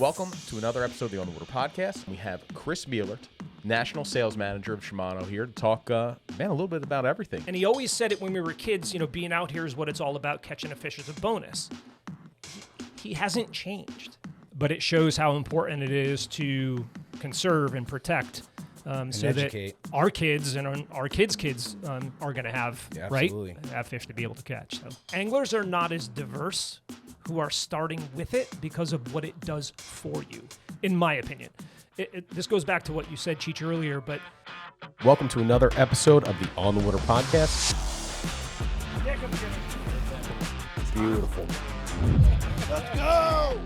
Welcome to another episode of the On the Water Podcast. We have Chris Bielert, National Sales Manager of Shimano, here to talk, a little bit about everything. And he always said it when we were kids, being out here is what it's all about. Catching a fish is a bonus. He hasn't changed, but it shows how important it is to conserve and protect so educate. that our kids and our kids' kids are going to have, absolutely. have fish to be able to catch. So anglers are not as diverse who are starting with it because of what it does for you, in my opinion. This goes back to what you said, Cheech, earlier, but... Welcome to another episode of the On the Water Podcast. Beautiful. Let's go!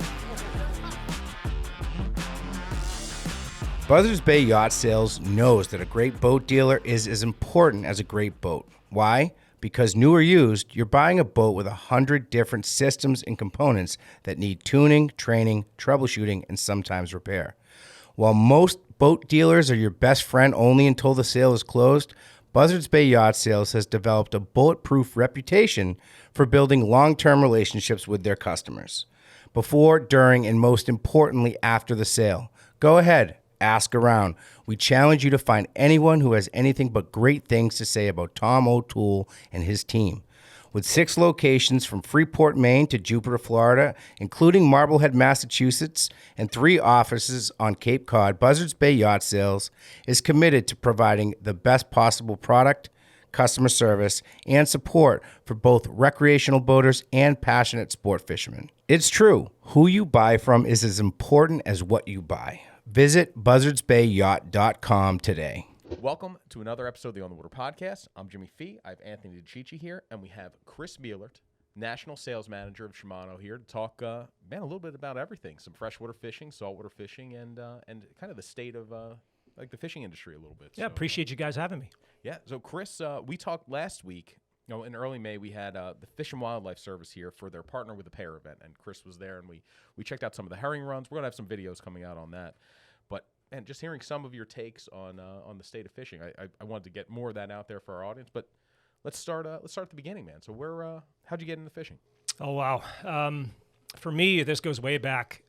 Buzzards Bay Yacht Sales knows that a great boat dealer is as important as a great boat. Why? Because new or used, you're buying a boat with 100 different systems and components that need tuning, training, troubleshooting, and sometimes repair. While most boat dealers are your best friend only until the sale is closed, Buzzards Bay Yacht Sales has developed a bulletproof reputation for building long-term relationships with their customers. Before, during, and most importantly, after the sale. Go ahead, ask around. We challenge you to find anyone who has anything but great things to say about Tom O'Toole and his team. With 6 locations from Freeport, Maine to Jupiter, Florida, including Marblehead, Massachusetts, and 3 offices on Cape Cod, Buzzards Bay Yacht Sales is committed to providing the best possible product, customer service, and support for both recreational boaters and passionate sport fishermen. It's true, who you buy from is as important as what you buy. Visit buzzardsbayyacht.com today. Welcome to another episode of the On the Water Podcast. I'm Jimmy Fee. I have Anthony DiCicci here, and we have Chris Bielert, National Sales Manager of Shimano, here to talk, a little bit about everything. Some freshwater fishing, saltwater fishing, and kind of the state of the fishing industry a little bit. Yeah, appreciate you guys having me. Yeah. So Chris, we talked last week. In early May, we had the Fish and Wildlife Service here for their Partner with a Pair event, and Chris was there, and we checked out some of the herring runs. We're gonna have some videos coming out on that, and just hearing some of your takes on the state of fishing, I wanted to get more of that out there for our audience. But let's start at the beginning, man. So how'd you get into fishing? Oh wow, for me this goes way back.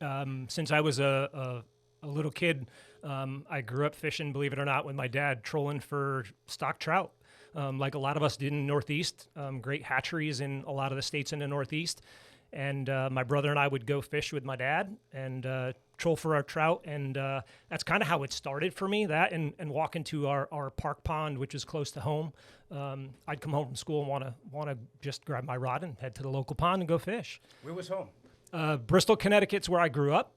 Since I was a little kid, I grew up fishing, believe it or not, with my dad trolling for stock trout. Like a lot of us did in the Northeast, great hatcheries in a lot of the states in the Northeast. And my brother and I would go fish with my dad and troll for our trout. And that's kind of how it started for me, that and walk into our park pond, which is close to home. I'd come home from school and want to just grab my rod and head to the local pond and go fish. Where was home? Bristol, Connecticut's where I grew up.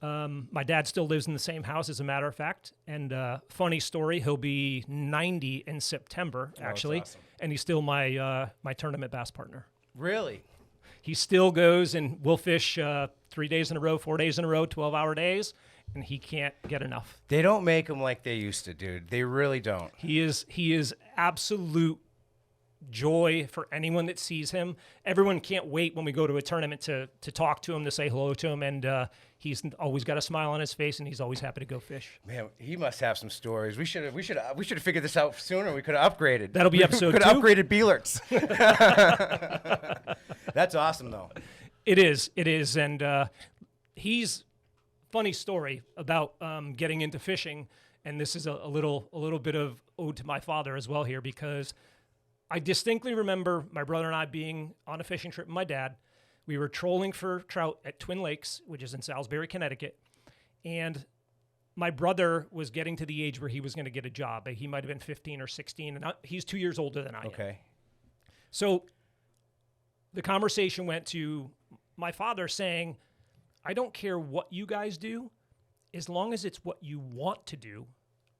My dad still lives in the same house, as a matter of fact. And funny story, he'll be 90 in September, actually. That's awesome. And he's still my tournament bass partner. Really? He still goes and we'll fish 3 days in a row, 4 days in a row, 12-hour days, and he can't get enough. They don't make them like they used to, dude. They really don't. He is absolute joy for anyone that sees him. Everyone can't wait when we go to a tournament to talk to him, to say hello to him, and he's always got a smile on his face, and he's always happy to go fish. Man, he must have some stories. We should have figured this out sooner. We could have upgraded. That'll be episode 2. Could have upgraded Bielerts. That's awesome, though. It is, and he's funny story about getting into fishing, and this is a little bit of ode to my father as well here, because I distinctly remember my brother and I being on a fishing trip with my dad. We were trolling for trout at Twin Lakes, which is in Salisbury, Connecticut. And my brother was getting to the age where he was going to get a job. He might have been 15 or 16, and he's 2 years older than I am. Okay. So the conversation went to my father saying, I don't care what you guys do, as long as it's what you want to do,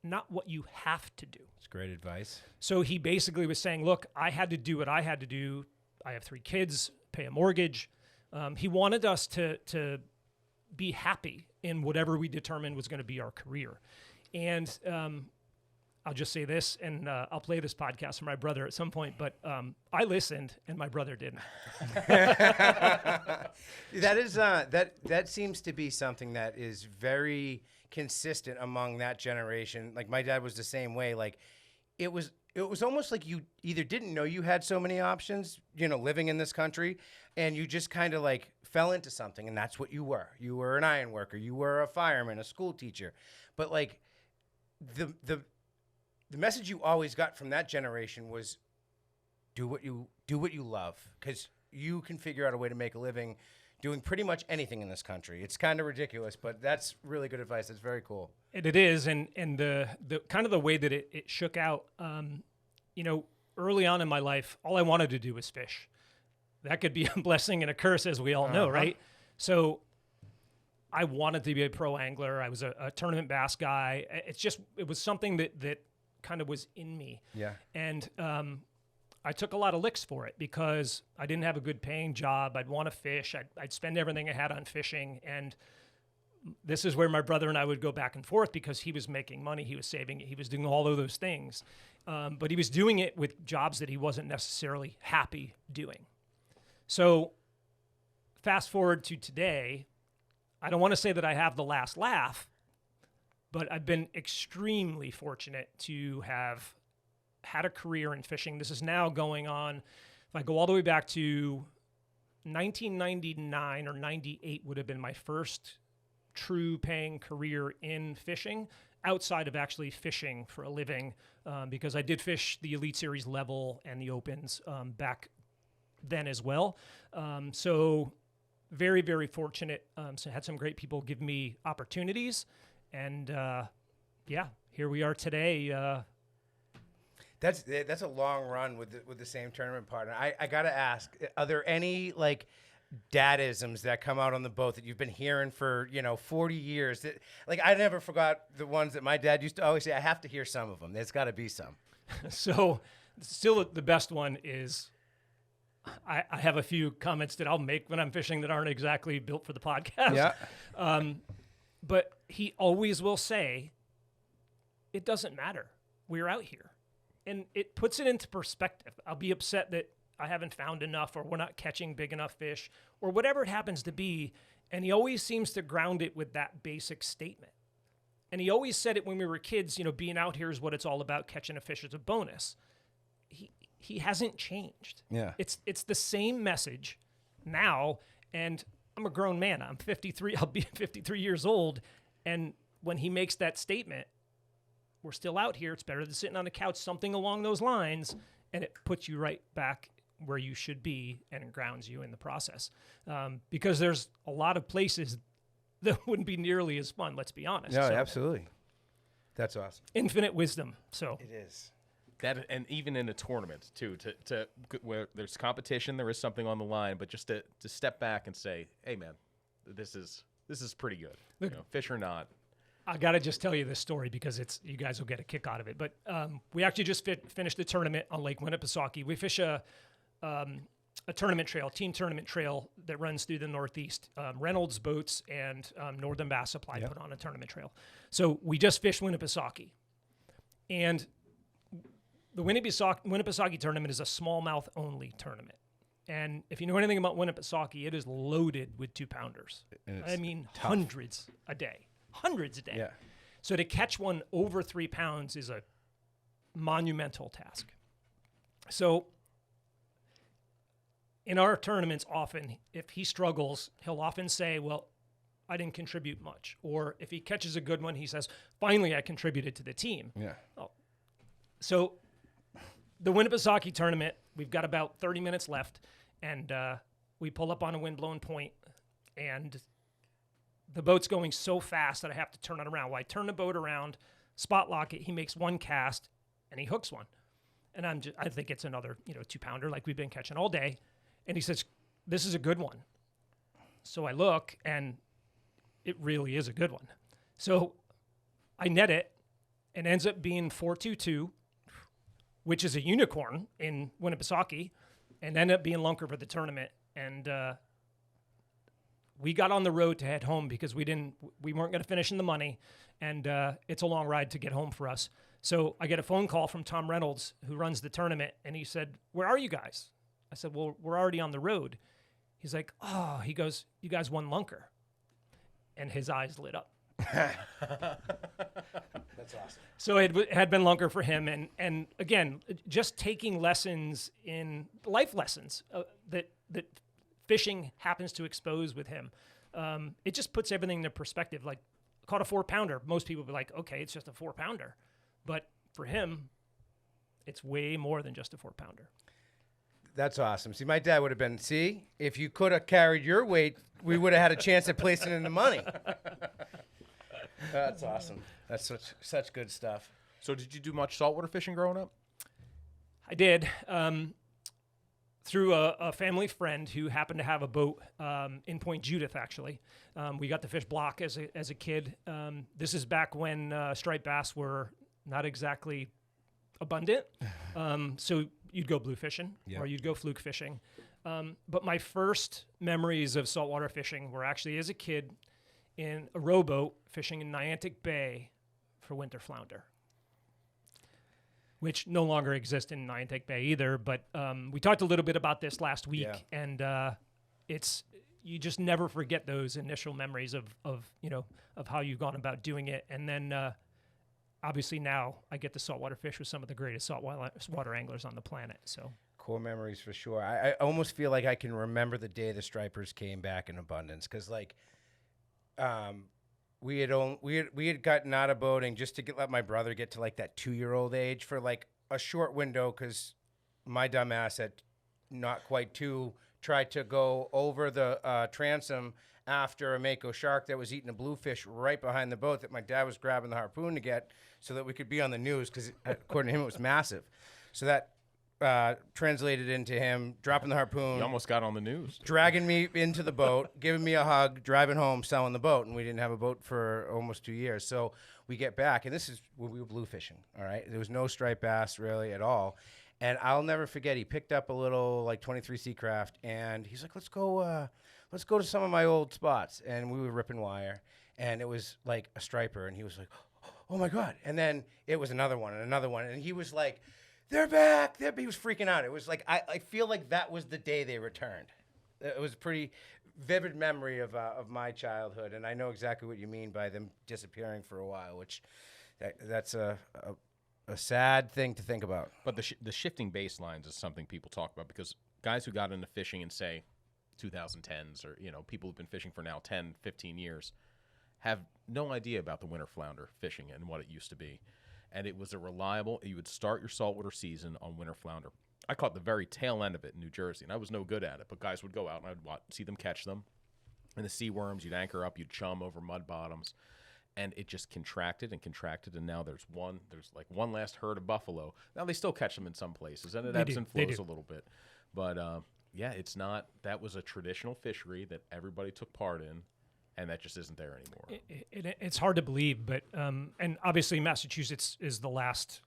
not what you have to do. That's great advice. So he basically was saying, look, I had to do what I had to do. I have 3 kids, pay a mortgage. He wanted us to be happy in whatever we determined was going to be our career. And I'll just say this, and I'll play this podcast for my brother at some point, but I listened and my brother didn't. That seems to be something that is very consistent among that generation. Like my dad was the same way. Like it was almost like you either didn't know you had so many options, living in this country, and you just kind of like fell into something, and that's what you were. You were an iron worker. You were a fireman, a school teacher. But like the message you always got from that generation was do what you love, because you can figure out a way to make a living doing pretty much anything in this country. It's kind of ridiculous, but that's really good advice. That's very cool. It is, and the kind of the way that it shook out, early on in my life, all I wanted to do was fish. That could be a blessing and a curse, as we all know, right? So I wanted to be a pro angler. I was a tournament bass guy. It was something that kind of was in me. Yeah. And I took a lot of licks for it because I didn't have a good paying job. I'd want to fish. I'd spend everything I had on fishing. And this is where my brother and I would go back and forth because he was making money. He was saving it. He was doing all of those things. But he was doing it with jobs that he wasn't necessarily happy doing. So fast forward to today, I don't want to say that I have the last laugh, but I've been extremely fortunate to have had a career in fishing. This is now going on, if I go all the way back to 1999 or 98 would have been my first true paying career in fishing, outside of actually fishing for a living, because I did fish the Elite Series level and the Opens back then as well. So very, very fortunate. So I had some great people give me opportunities, and here we are today. That's a long run with the same tournament partner. I gotta ask, are there any like dadisms that come out on the boat that you've been hearing for 40 years? That, like, I never forgot the ones that my dad used to always say. I have to hear some of them. There's got to be some. So still the best one is I have a few comments that I'll make when I'm fishing that aren't exactly built for the podcast. Yeah. But he always will say, it doesn't matter. We're out here. And it puts it into perspective. I'll be upset that I haven't found enough, or we're not catching big enough fish, or whatever it happens to be. And he always seems to ground it with that basic statement. And he always said it when we were kids, being out here is what it's all about. Catching a fish is a bonus. He hasn't changed. Yeah. It's the same message now. And I'm a grown man. I'm 53. I'll be 53 years old. And when he makes that statement, we're still out here. It's better than sitting on the couch, something along those lines. And it puts you right back where you should be and grounds you in the process. Because there's a lot of places that wouldn't be nearly as fun, let's be honest. No, absolutely. That's awesome. Infinite wisdom. So it is. That, and even in a tournament too, to where there's competition, there is something on the line, but just to step back and say, hey man, this is pretty good. Look, fish or not. I got to just tell you this story because you guys will get a kick out of it. But we actually just finished the tournament on Lake Winnipesaukee. We fish a tournament trail, team tournament trail that runs through the Northeast. Reynolds Boats and Northern Bass Supply put on a tournament trail. So we just fished Winnipesaukee. And the Winnipesaukee tournament is a smallmouth only tournament. And if you know anything about Winnipesaukee, it is loaded with 2-pounders. I mean, tough. Hundreds a day. Yeah. So to catch one over 3 pounds is a monumental task. So in our tournaments, often, if he struggles, he'll often say, well, I didn't contribute much. Or if he catches a good one, he says, finally, I contributed to the team. Yeah. Oh. So the Winnipesaukee tournament, we've got about 30 minutes left, and we pull up on a windblown point, and the boat's going so fast that I have to turn it around. Well, I turn the boat around, spot lock it. He makes one cast, and he hooks one. And I think it's another 2-pounder like we've been catching all day. And he says, this is a good one. So I look, and it really is a good one. So I net it, and ends up being 422, which is a unicorn in Winnipesaukee, and ended up being Lunker for the tournament. And we got on the road to head home because we weren't going to finish in the money, and it's a long ride to get home for us. So I get a phone call from Tom Reynolds, who runs the tournament, and he said, where are you guys? I said, well, we're already on the road. He's like, oh, he goes, you guys won Lunker. And his eyes lit up. That's awesome. So it had been Lunker for him. And again, just taking lessons in life lessons that fishing happens to expose with him. It just puts everything into perspective. Like, caught a 4-pounder. Most people would be like, okay, it's just a 4-pounder. But for him, it's way more than just a 4-pounder. That's awesome. See, my dad would have been, if you could have carried your weight, we would have had a chance at placing in the money. That's awesome. That's such good stuff. So did you do much saltwater fishing growing up? I did. Through a family friend who happened to have a boat in Point Judith, actually. We got to fish block as a kid. This is back when striped bass were not exactly abundant. So you'd go blue fishing or you'd go fluke fishing. But my first memories of saltwater fishing were actually as a kid in a rowboat fishing in Niantic Bay for winter flounder, which no longer exists in Niantic Bay either. But we talked a little bit about this last week, and you just never forget those initial memories of how you've gone about doing it. And then obviously now I get to saltwater fish with some of the greatest saltwater anglers on the planet. So core memories for sure. I almost feel like I can remember the day the stripers came back in abundance, because we had gotten out of boating just to let my brother get to like that 2-year-old age for like a short window, because my dumb ass at not quite 2 tried to go over the transom after a mako shark that was eating a bluefish right behind the boat that my dad was grabbing the harpoon to get so that we could be on the news, because according to him it was massive. So that translated into him dropping the harpoon. You almost got on the news. Dragging me into the boat, giving me a hug, driving home, selling the boat. And we didn't have a boat for almost 2 years. So we get back, and this is when we were blue fishing, all right? There was no striped bass really at all. And I'll never forget, he picked up a little like 23 Seacraft, and he's like, let's go to some of my old spots. And we were ripping wire, and it was like a striper, and he was like, oh my God. And then it was another one, and he was like, they're back. He was freaking out. It was like, I feel like that was the day they returned. It was a pretty vivid memory of my childhood, and I know exactly what you mean by them disappearing for a while, which that's a sad thing to think about. But the shifting baselines is something people talk about, because guys who got into fishing in, say, 2010s, or people who've been fishing for now 10, 15 years, have no idea about the winter flounder fishing and what it used to be. And it was a reliable, you would start your saltwater season on winter flounder. I caught the very tail end of it in New Jersey, and I was no good at it, but guys would go out, and I'd see them catch them. And the sea worms, you'd anchor up, you'd chum over mud bottoms, and it just contracted, and now there's like one last herd of buffalo. Now they still catch them in some places, and it ebbs and flows a little bit. But it's not, that was a traditional fishery that everybody took part in, and that just isn't there anymore. It's hard to believe, but and obviously Massachusetts is the last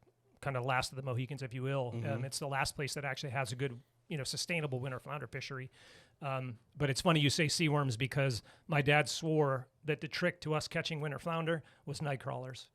of the Mohicans, if you will. Mm-hmm. It's the last place that actually has a good, sustainable winter flounder fishery. But it's funny you say sea worms, because my dad swore that the trick to us catching winter flounder was night crawlers.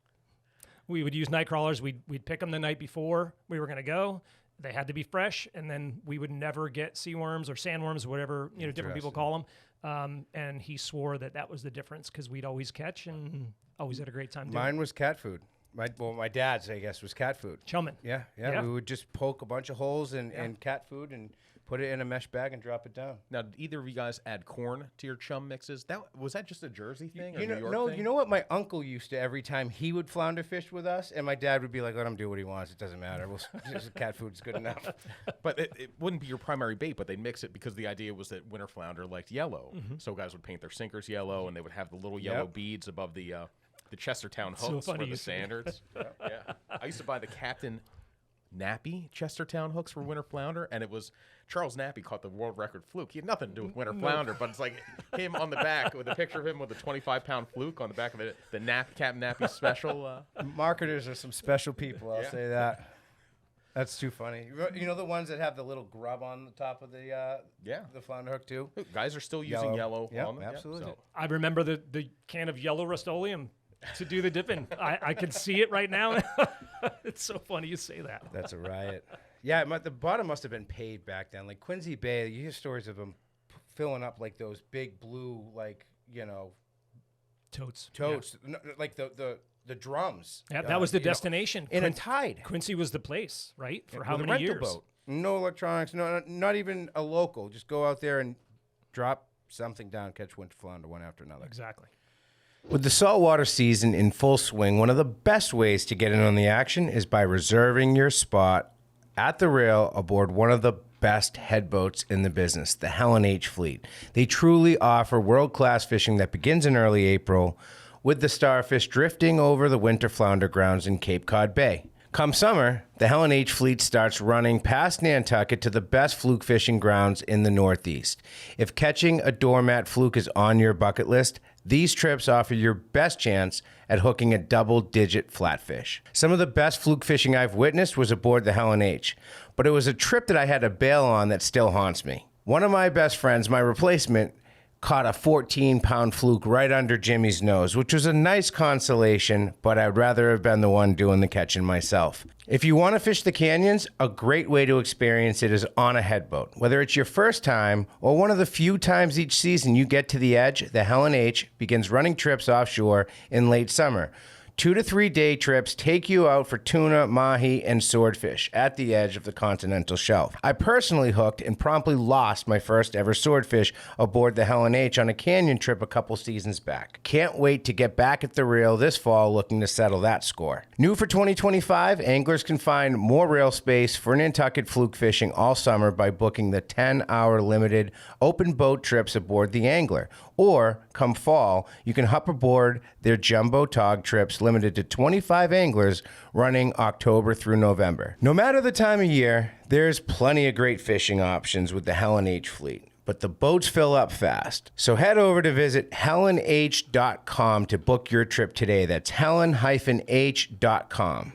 We would use night crawlers. We'd pick them the night before we were going to go. They had to be fresh, and then we would never get sea worms or sandworms, whatever different people call them. And he swore that was the difference, because we'd always catch and always had a great time doing it. Mine was cat food. My dad's, I guess, was cat food. Chumming. Yeah. We would just poke a bunch of holes in cat food and put it in a mesh bag and drop it down. Now, did either of you guys add corn to your chum mixes? Was that just a Jersey thing or New York thing? You know what my uncle used to, every time he would flounder fish with us, and my dad would be like, let him do what he wants. It doesn't matter. Cat food's good enough. But it wouldn't be your primary bait, but they'd mix it because the idea was that winter flounder liked yellow. Mm-hmm. So guys would paint their sinkers yellow, and they would have the little yellow beads above the Chestertown hooks for the standards. Yeah. I used to buy the Captain Nappy Chestertown hooks for winter flounder, and it was Charles Nappy caught the world record fluke. He had nothing to do with winter flounder, but it's like him on the back with a picture of him with a 25-pound fluke on the back of it. The Captain Nappy special. Marketers are some special people, I'll say that. That's too funny. You know the ones that have the little grub on the top of the flounder hook too? Guys are still using yellow on them. Absolutely. So. I remember the can of yellow Rust-Oleum to do the dipping. I can see it right now. It's so funny you say that. That's a riot. Yeah, the bottom must have been paved back then. Like Quincy Bay, you hear stories of them filling up like those big blue, totes. Yeah. No, like the drums. Yeah, that was the destination. In a tide. Quincy was the place, right? For With how a many rental years? Boat. No electronics, not even a local. Just go out there and drop something down, catch winter flounder one after another. Exactly. With the saltwater season in full swing, one of the best ways to get in on the action is by reserving your spot at the rail aboard one of the best headboats in the business, the Helen H Fleet. They truly offer world-class fishing that begins in early April with the starfish drifting over the winter flounder grounds in Cape Cod Bay. Come summer, the Helen H Fleet starts running past Nantucket to the best fluke fishing grounds in the Northeast. If catching a doormat fluke is on your bucket list, these trips offer your best chance at hooking a double-digit flatfish. Some of the best fluke fishing I've witnessed was aboard the Helen H, but it was a trip that I had to bail on that still haunts me. One of my best friends, my replacement, caught a 14-pound fluke right under Jimmy's nose, which was a nice consolation, but I'd rather have been the one doing the catching myself. If you want to fish the canyons, a great way to experience it is on a headboat. Whether it's your first time or one of the few times each season you get to the edge, the Helen H begins running trips offshore in late summer. 2 to 3 day trips take you out for tuna, mahi, and swordfish at the edge of the continental shelf. I personally hooked and promptly lost my first ever swordfish aboard the Helen H on a canyon trip a couple seasons back. Can't wait to get back at the reel this fall looking to settle that score. New for 2025, anglers can find more rail space for Nantucket fluke fishing all summer by booking the 10-hour limited open boat trips aboard the Angler. Or, come fall, you can hop aboard their jumbo tog trips limited to 25 anglers running October through November. No matter the time of year, there's plenty of great fishing options with the Helen H Fleet, but the boats fill up fast. So head over to visit helenh.com to book your trip today. That's helen-h.com.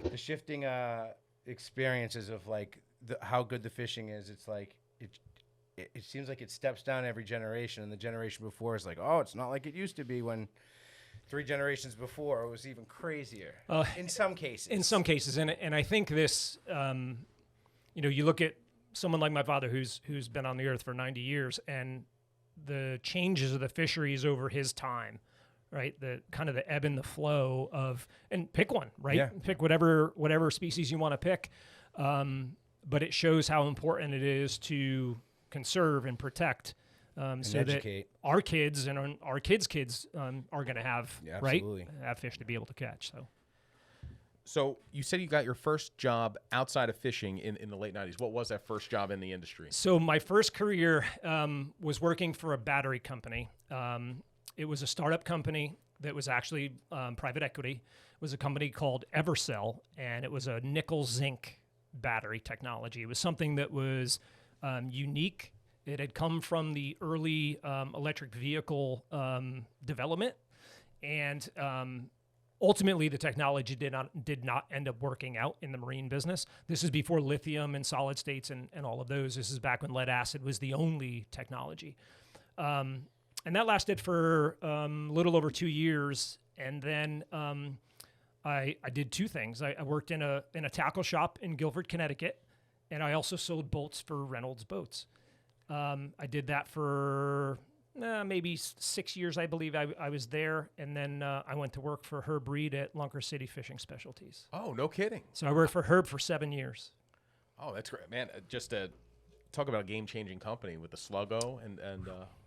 The shifting experiences of like how good the fishing is, it's like it seems like it steps down every generation, and the generation before is like, oh, it's not like it used to be when 3 generations before it was even crazier. In some cases. In some cases, and I think this, you look at someone like my father who's been on the earth for 90 years, and the changes of the fisheries over his time, right? The kind of the ebb and the flow of, and pick one, right? Yeah. Pick whatever species you want to pick, but it shows how important it is to conserve and protect, so educate. that our kids and our kids' kids are going to have have fish to be able to catch. So you said you got your first job outside of fishing in the late 90s. What was that first job in the industry? So my first career was working for a battery company. It was a startup company that was actually private equity. It was a company called Evercell, and it was a nickel zinc battery technology. It was something that was unique. It had come from the early electric vehicle development, and ultimately the technology did not end up working out in the marine business. This is before lithium and solid states and all of those. This is back when lead acid was the only technology, and that lasted for a little over 2 years. And then I did 2 things. I worked in a tackle shop in Guilford, Connecticut. And I also sold bolts for Reynolds Boats. I did that for maybe 6 years, I believe. I was there, and then I went to work for Herb Reed at Lunker City Fishing Specialties. Oh, no kidding. So I worked for Herb for 7 years. Oh, that's great, man. Just to talk about a game-changing company with the Sluggo, and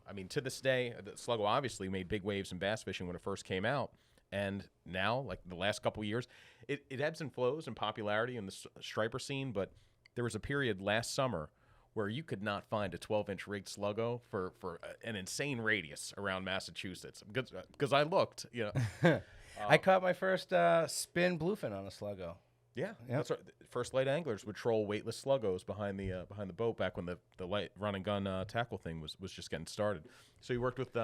I mean, to this day, the Sluggo obviously made big waves in bass fishing when it first came out. And now, like the last couple of years, it ebbs and flows in popularity in the striper scene, but there was a period last summer where you could not find a 12-inch rigged Sluggo for an insane radius around Massachusetts. Because I looked, I caught my first spin bluefin on a Sluggo. Yeah, that's right. First light anglers would troll weightless Sluggos behind the boat back when the light run and gun tackle thing was just getting started. So you worked with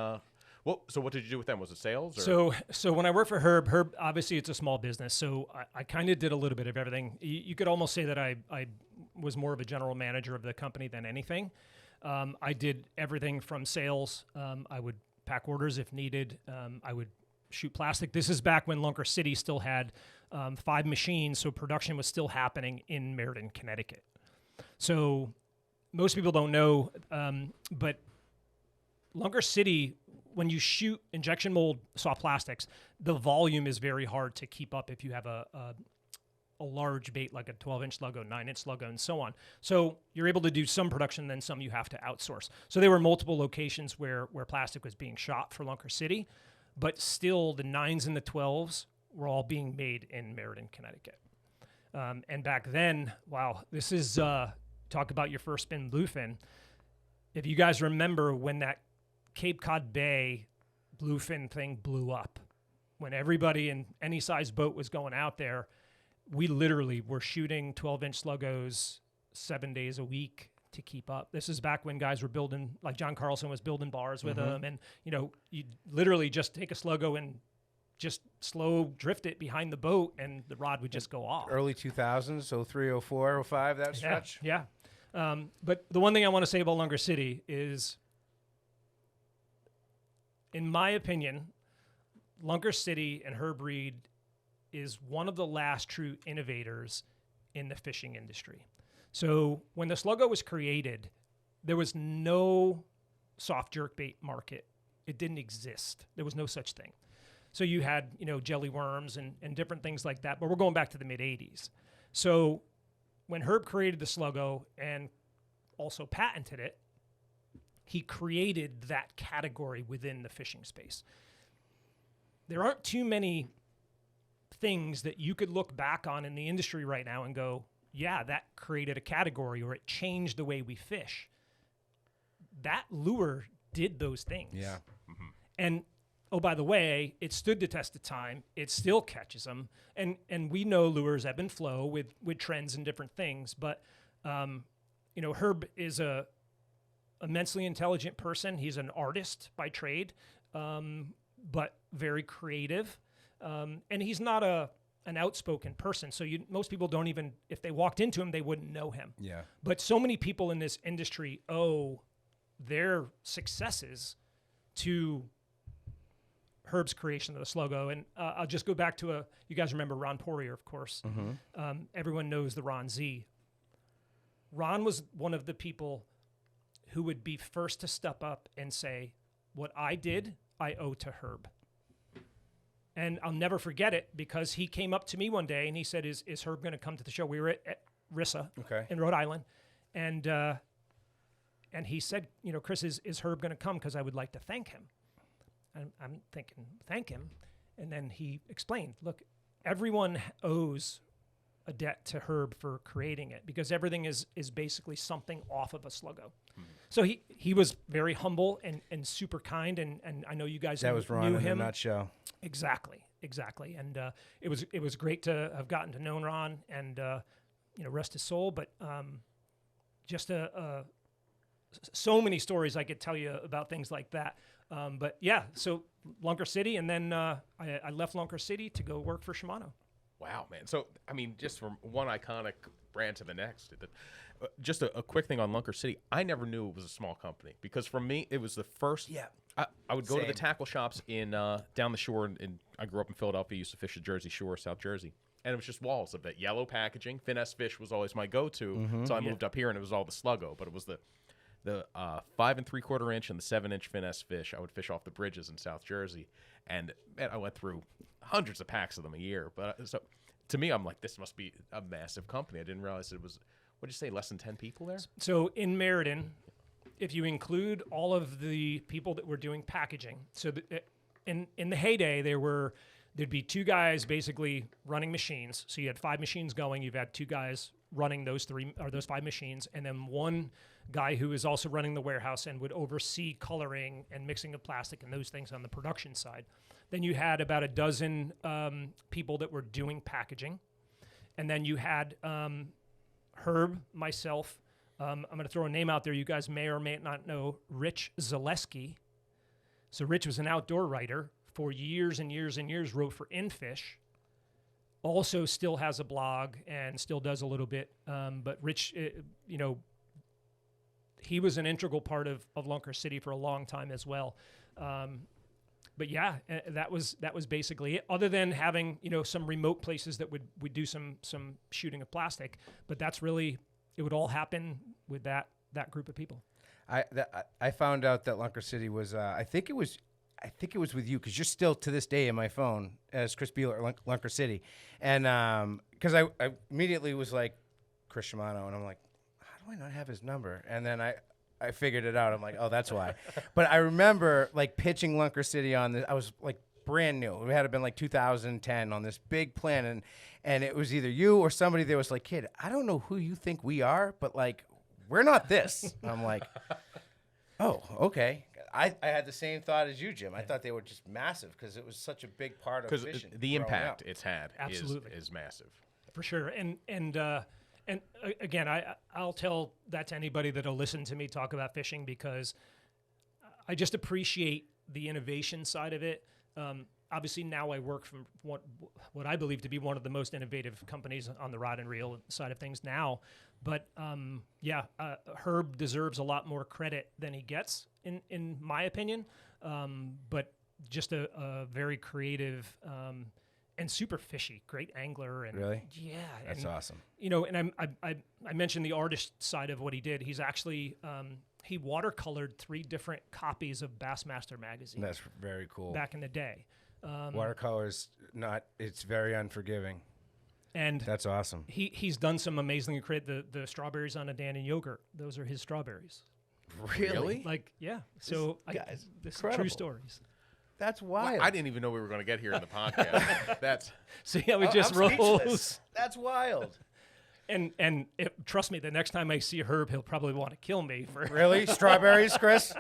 so what did you do with them? Was it sales? Or? So when I worked for Herb, obviously it's a small business, so I kind of did a little bit of everything. You could almost say that I was more of a general manager of the company than anything. I did everything from sales. I would pack orders if needed. I would shoot plastic. This is back when Lunker City still had 5 machines, so production was still happening in Meriden, Connecticut. So most people don't know, but Lunker City, when you shoot injection mold soft plastics, the volume is very hard to keep up if you have a a large bait like a 12-inch sluggo, 9-inch sluggo, and so on. So you're able to do some production, then some you have to outsource. So there were multiple locations where plastic was being shot for Lunker City, but still the 9s and the 12s were all being made in Meriden, Connecticut. And back then, wow, this is, talk about your first spin bluefin. If you guys remember when that Cape Cod Bay bluefin thing blew up, when everybody in any size boat was going out there, we literally were shooting 12-inch sluggos 7 days a week to keep up. This is back when guys were building, like John Carlson was building bars with them. And, you know, you literally just take a sluggo and just slow drift it behind the boat and the rod would just go off. Early 2000s, so 03, 04, 05, that stretch? Yeah. But the one thing I want to say about Lunker City is, in my opinion, Lunker City and Herb Reed is one of the last true innovators in the fishing industry. So when the sluggo was created, there was no soft jerkbait market. It didn't exist. There was no such thing. So you had, you know, jelly worms and different things like that, but we're going back to the mid-'80s. So when Herb created the sluggo and also patented it, he created that category within the fishing space. There aren't too many things that you could look back on in the industry right now and go, yeah, that created a category or it changed the way we fish. That lure did those things. Yeah. Mm-hmm. And, oh, by the way, it stood the test of time. It still catches them. And we know lures ebb and flow with trends and different things. But, you know, Herb is a immensely intelligent person. He's an artist by trade, but very creative. And he's not an outspoken person. So most people don't even, if they walked into him, they wouldn't know him. Yeah. But so many people in this industry owe their successes to Herb's creation of the sluggo. And I'll just go back to you guys remember Ron Poirier, of course. Mm-hmm. Everyone knows the Ron Z. Ron was one of the people who would be first to step up and say, what I did, I owe to Herb. And I'll never forget it because he came up to me one day and he said, is Herb going to come to the show? We were at Rissa in Rhode Island. And he said, you know, Chris, is Herb going to come? Because I would like to thank him. And I'm thinking, thank him? And then he explained, look, everyone owes a debt to Herb for creating it because everything is basically something off of a sluggo. Mm-hmm. So he was very humble and super kind. And I know you guys that was Ron knew him. In a nutshell. Exactly. And it was great to have gotten to know Ron and, you know, rest his soul. But just so many stories I could tell you about things like that. But yeah, so Lunker City, and then I left Lunker City to go work for Shimano. Wow, man. So, I mean, just from one iconic brand to the next, just a quick thing on Lunker City. I never knew it was a small company because for me, it was the first. Yeah. I would go to the tackle shops in down the shore. I grew up in Philadelphia, used to fish the Jersey Shore, South Jersey. And it was just walls of that yellow packaging. Finesse fish was always my go-to. Mm-hmm. So I moved up here, and it was all the sluggo. But it was the 5 3/4 inch and the 7-inch finesse fish. I would fish off the bridges in South Jersey. And man, I went through hundreds of packs of them a year. But so to me, I'm like, this must be a massive company. I didn't realize it was, what did you say, less than 10 people there? So in Meriden, if you include all of the people that were doing packaging, so in the heyday, there'd be 2 guys basically running machines. So you had 5 machines going. You've had 2 guys running those 5 machines, and then 1 guy who is also running the warehouse and would oversee coloring and mixing of plastic and those things on the production side. Then you had about a dozen people that were doing packaging. And then you had Herb, myself. I'm going to throw a name out there you guys may or may not know, Rich Zaleski. So Rich was an outdoor writer for years and years and years, wrote for Infish. Also still has a blog and still does a little bit. But Rich, you know, he was an integral part of Lunker City for a long time as well. But yeah, that was basically it. Other than having, you know, some remote places that would do some shooting of plastic, but that's really, it would all happen with that group of people. I found out that Lunker City was I think it was I think it was with you because you're still to this day in my phone as Chris Bielert, Lunker City. And because I immediately was like, Chris Shimano. And I'm like, how do I not have his number? And then I figured it out. I'm like, oh, that's why. But I remember like pitching Lunker City on this. I was like brand new. It had been like 2010 on this big plan. And it was either you or somebody that was like, kid, I don't know who you think we are, but like, we're not this. I'm like, oh, okay. I had the same thought as you, Jim. I thought they were just massive because it was such a big part of fishing. Because the impact up. it's had Absolutely. is massive. For sure. And again, I'll tell that to anybody that'll listen to me talk about fishing because I just appreciate the innovation side of it. Obviously, now I work from what I believe to be one of the most innovative companies on the rod and reel side of things now. But Herb deserves a lot more credit than he gets, in my opinion. But just a very creative and super fishy, great angler. And really? Yeah. That's awesome. You know, and I mentioned the artist side of what he did. He's actually he watercolored 3 different copies of Bassmaster magazine. That's very cool. Back in the day. Watercolor's it's very unforgiving. And that's awesome. He's done some amazingly creative, the strawberries on a Dannon yogurt. Those are his strawberries. Really? Like, yeah. So this are true stories. That's wild. Well, I didn't even know we were going to get here in the podcast. That's see how it just rolls. Speechless. That's wild. And trust me, the next time I see Herb, he'll probably want to kill me for really strawberries, Chris.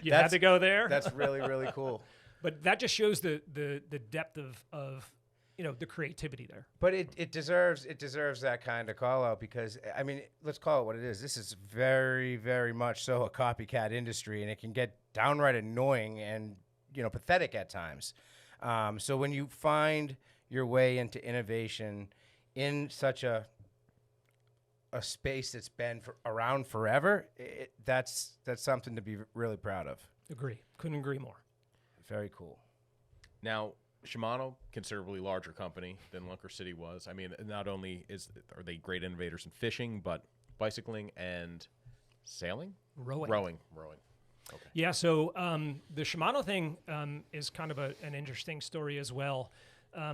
You had to go there. That's really really cool. But that just shows the depth of the creativity there. But it deserves that kind of call out because I mean, let's call it what it is. This is very very much so a copycat industry, and it can get downright annoying and pathetic at times. So when you find your way into innovation in such a space that's been around forever, that's something to be really proud of. Agree. Couldn't agree more. Very cool. Now, Shimano, considerably larger company than Lunker City was. I mean, not only are they great innovators in fishing, but bicycling and sailing? Rowing. Okay. Yeah, so the Shimano thing is kind of an interesting story as well. I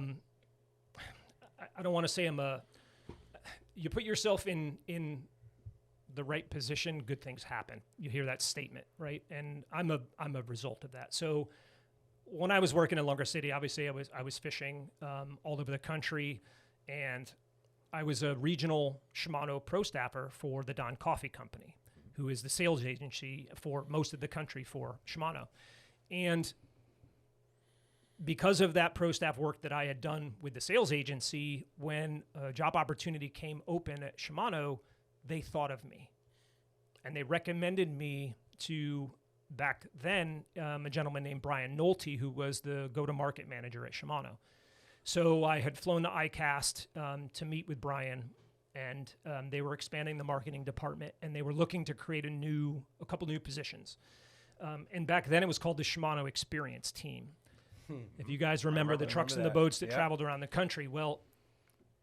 don't want to say you put yourself in the right position, good things happen. You hear that statement, right? And I'm a result of that. So when I was working in Lunker City, obviously I was fishing all over the country, and I was a regional Shimano pro staffer for the Don Coffee Company, who is the sales agency for most of the country for Shimano. And because of that pro staff work that I had done with the sales agency, when a job opportunity came open at Shimano, they thought of me. And they recommended me to, back then, a gentleman named Brian Nolte, who was the go-to-market manager at Shimano. So I had flown to ICAST to meet with Brian, and they were expanding the marketing department, and they were looking to create a couple new positions. And back then it was called the Shimano Experience Team. If you guys remember the trucks and the boats that traveled around the country, well,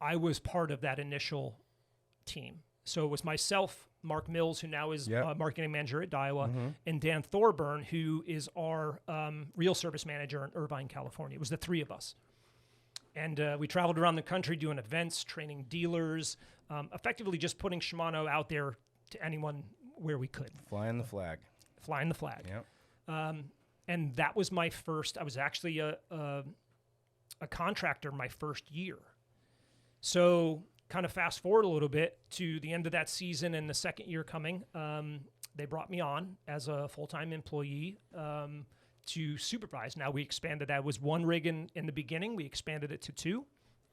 I was part of that initial team. So it was myself, Mark Mills, who now is marketing manager at Daiwa, and Dan Thorburn, who is our real service manager in Irvine, California. It was the 3 of us. And we traveled around the country doing events, training dealers, effectively just putting Shimano out there to anyone where we could. Flying the flag. Yep. And that was my first. I was actually a contractor my first year. So kind of fast forward a little bit to the end of that season and the second year coming, they brought me on as a full-time employee to supervise. Now we expanded that. It was 1 rig in the beginning. We expanded it to 2.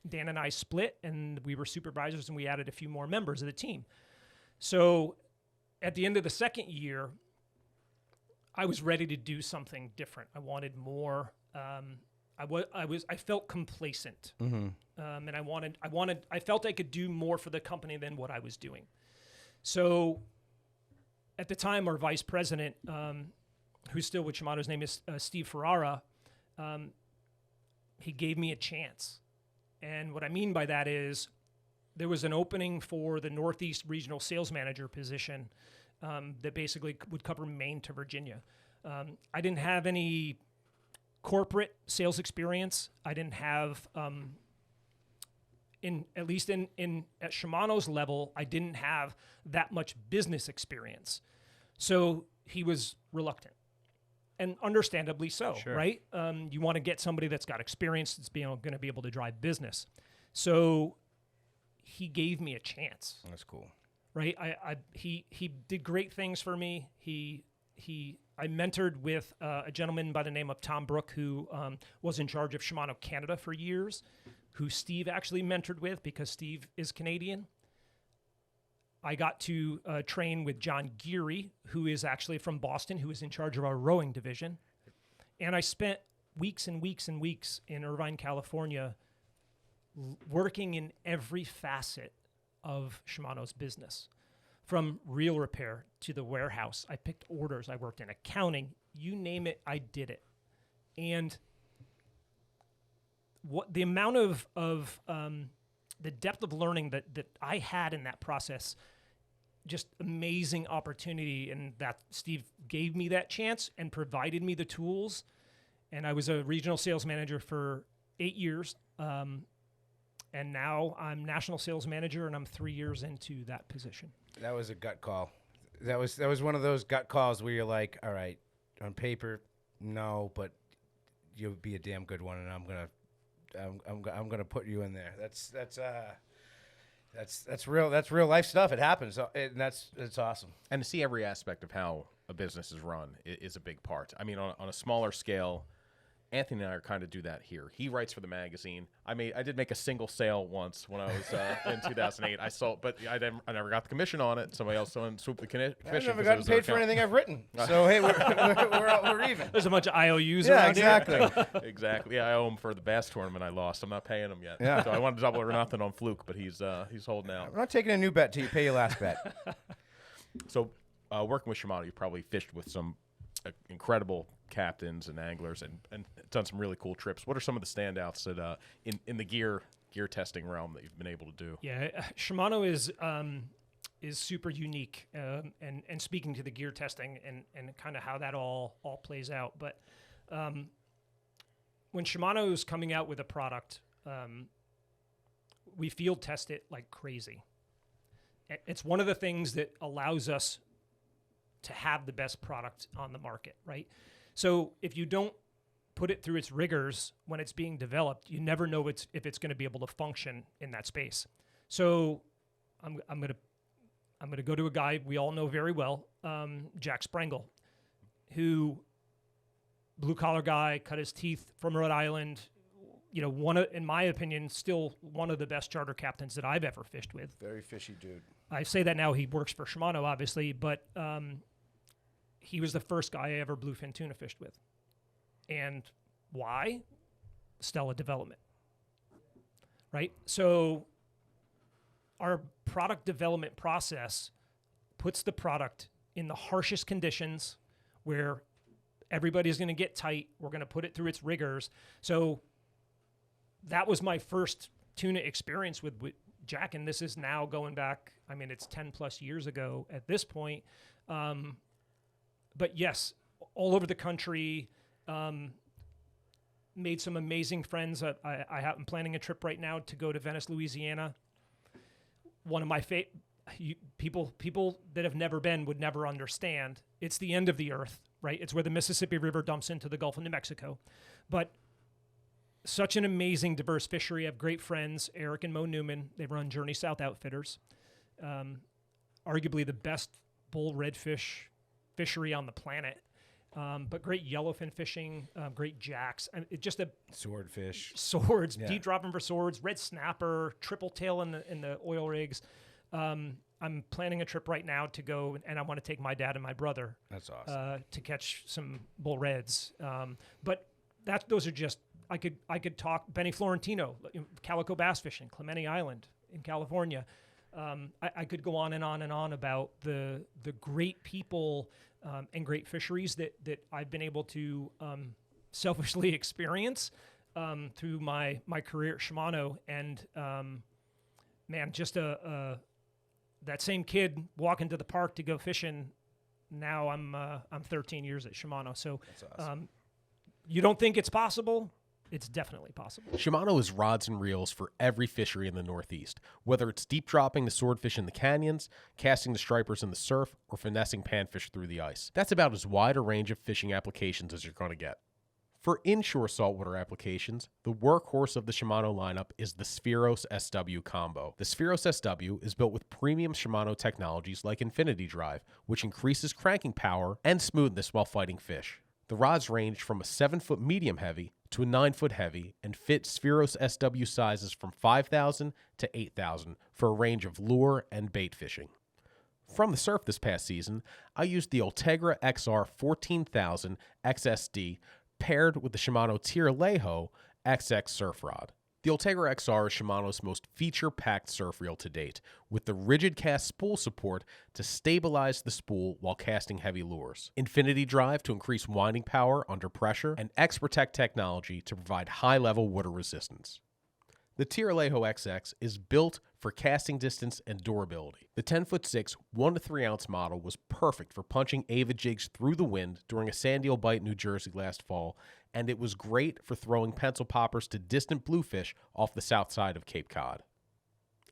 Dan and I split, and we were supervisors, and we added a few more members of the team. So at the end of the second year, I was ready to do something different. I wanted more. I felt complacent, and I felt I could do more for the company than what I was doing. So, at the time, our vice president, who's still with Shimano, his name is Steve Ferrara. He gave me a chance, and what I mean by that is there was an opening for the Northeast Regional Sales Manager position. That basically would cover Maine to Virginia. I didn't have any corporate sales experience. I didn't have, at least at Shimano's level, I didn't have that much business experience. So he was reluctant, and understandably so, Sure. right? You want to get somebody that's got experience, that's going to be able to drive business. So he gave me a chance. That's cool. Right? He did great things for me. I mentored with a gentleman by the name of Tom Brook, who was in charge of Shimano Canada for years, who Steve actually mentored with because Steve is Canadian. I got to train with John Geary, who is actually from Boston, who is in charge of our rowing division. And I spent weeks and weeks and weeks in Irvine, California, working in every facet of Shimano's business. From reel repair to the warehouse, I picked orders, I worked in accounting, you name it, I did it. And what the amount of the depth of learning that I had in that process, just amazing opportunity, and that Steve gave me that chance and provided me the tools. And I was a regional sales manager for 8 years. And now I'm national sales manager, and I'm 3 years into that position. That was a gut call. That was one of those gut calls where you're like, all right, on paper, no, but you'll be a damn good one, and I'm gonna put you in there. That's real life stuff. It happens, and that's awesome. And to see every aspect of how a business is run is a big part. I mean, on a smaller scale, Anthony and I are kind of do that here. He writes for the magazine. I did make a single sale once when I was in 2008. I sold, but I never got the commission on it. Somebody else swooped the commission. I've never gotten paid for anything I've written. So hey, we're even. There's a bunch of IOUs Yeah, around exactly. here. Exactly. Yeah, I owe him for the bass tournament I lost. I'm not paying him yet. Yeah. So I wanted to double or nothing on Fluke, but he's holding out. I'm not taking a new bet till you pay your last bet. So working with Shimano, you probably fished with some incredible captains and anglers and done some really cool trips. What are some of the standouts that in the gear testing realm that you've been able to do? Yeah, Shimano is super unique, and speaking to the gear testing and kind of how that all plays out. But when Shimano is coming out with a product, we field test it like crazy. It's one of the things that allows us to have the best product on the market, right? So if you don't put it through its rigors when it's being developed, you never know if it's going to be able to function in that space. So I'm gonna go to a guy we all know very well, Jack Sprengel, who blue collar guy, cut his teeth from Rhode Island. You know, in my opinion, still one of the best charter captains that I've ever fished with. Very fishy dude. I say that now. He works for Shimano, obviously, but he was the first guy I ever bluefin tuna fished with. And why? Stella development, right? So our product development process puts the product in the harshest conditions where everybody's going to get tight. We're going to put it through its rigors. So that was my first tuna experience with Jack, and this is now going back, I mean, it's 10 plus years ago at this point. But yes, all over the country, made some amazing friends. I'm planning a trip right now to go to Venice, Louisiana. One of my people that have never been would never understand. It's the end of the earth, right? It's where the Mississippi River dumps into the Gulf of New Mexico. But such an amazing, diverse fishery. I have great friends, Eric and Mo Newman. They run Journey South Outfitters. Arguably the best bull redfish fishery on the planet. But great yellowfin fishing, great jacks. It's just a Swordfish. swords, Yeah. deep dropping for swords, red snapper, triple tail in the oil rigs. I'm planning a trip right now to go, and I want to take my dad and my brother. That's awesome. To catch some bull reds. But those are just, I could talk Benny Florentino, calico bass fishing, Clemente Island in California. I could go on and on and on about the great people and great fisheries that I've been able to selfishly experience through my career at Shimano. And man, just that same kid walking to the park to go fishing now I'm 13 years at Shimano. So That's awesome. You don't think it's possible? It's definitely possible. Shimano has rods and reels for every fishery in the Northeast, whether it's deep dropping the swordfish in the canyons, casting the stripers in the surf, or finessing panfish through the ice. That's about as wide a range of fishing applications as you're going to get. For inshore saltwater applications, the workhorse of the Shimano lineup is the Spheros SW combo. The Spheros SW is built with premium Shimano technologies like Infinity Drive, which increases cranking power and smoothness while fighting fish. The rods range from a 7-foot medium heavy to a 9-foot heavy and fit Spheros SW sizes from 5,000 to 8,000 for a range of lure and bait fishing. From the surf this past season, I used the Ultegra XR 14,000 XSD paired with the Shimano Tierlejo XX surf rod. The Ultegra XR is Shimano's most feature-packed surf reel to date, with the rigid cast spool support to stabilize the spool while casting heavy lures, Infinity Drive to increase winding power under pressure, and X-Protect technology to provide high-level water resistance. The Tierlejo XX is built for casting distance and durability. The 10'6", 1 to 3 ounce model was perfect for punching avid jigs through the wind during a sand eel bite in New Jersey last fall, and it was great for throwing pencil poppers to distant bluefish off the south side of Cape Cod.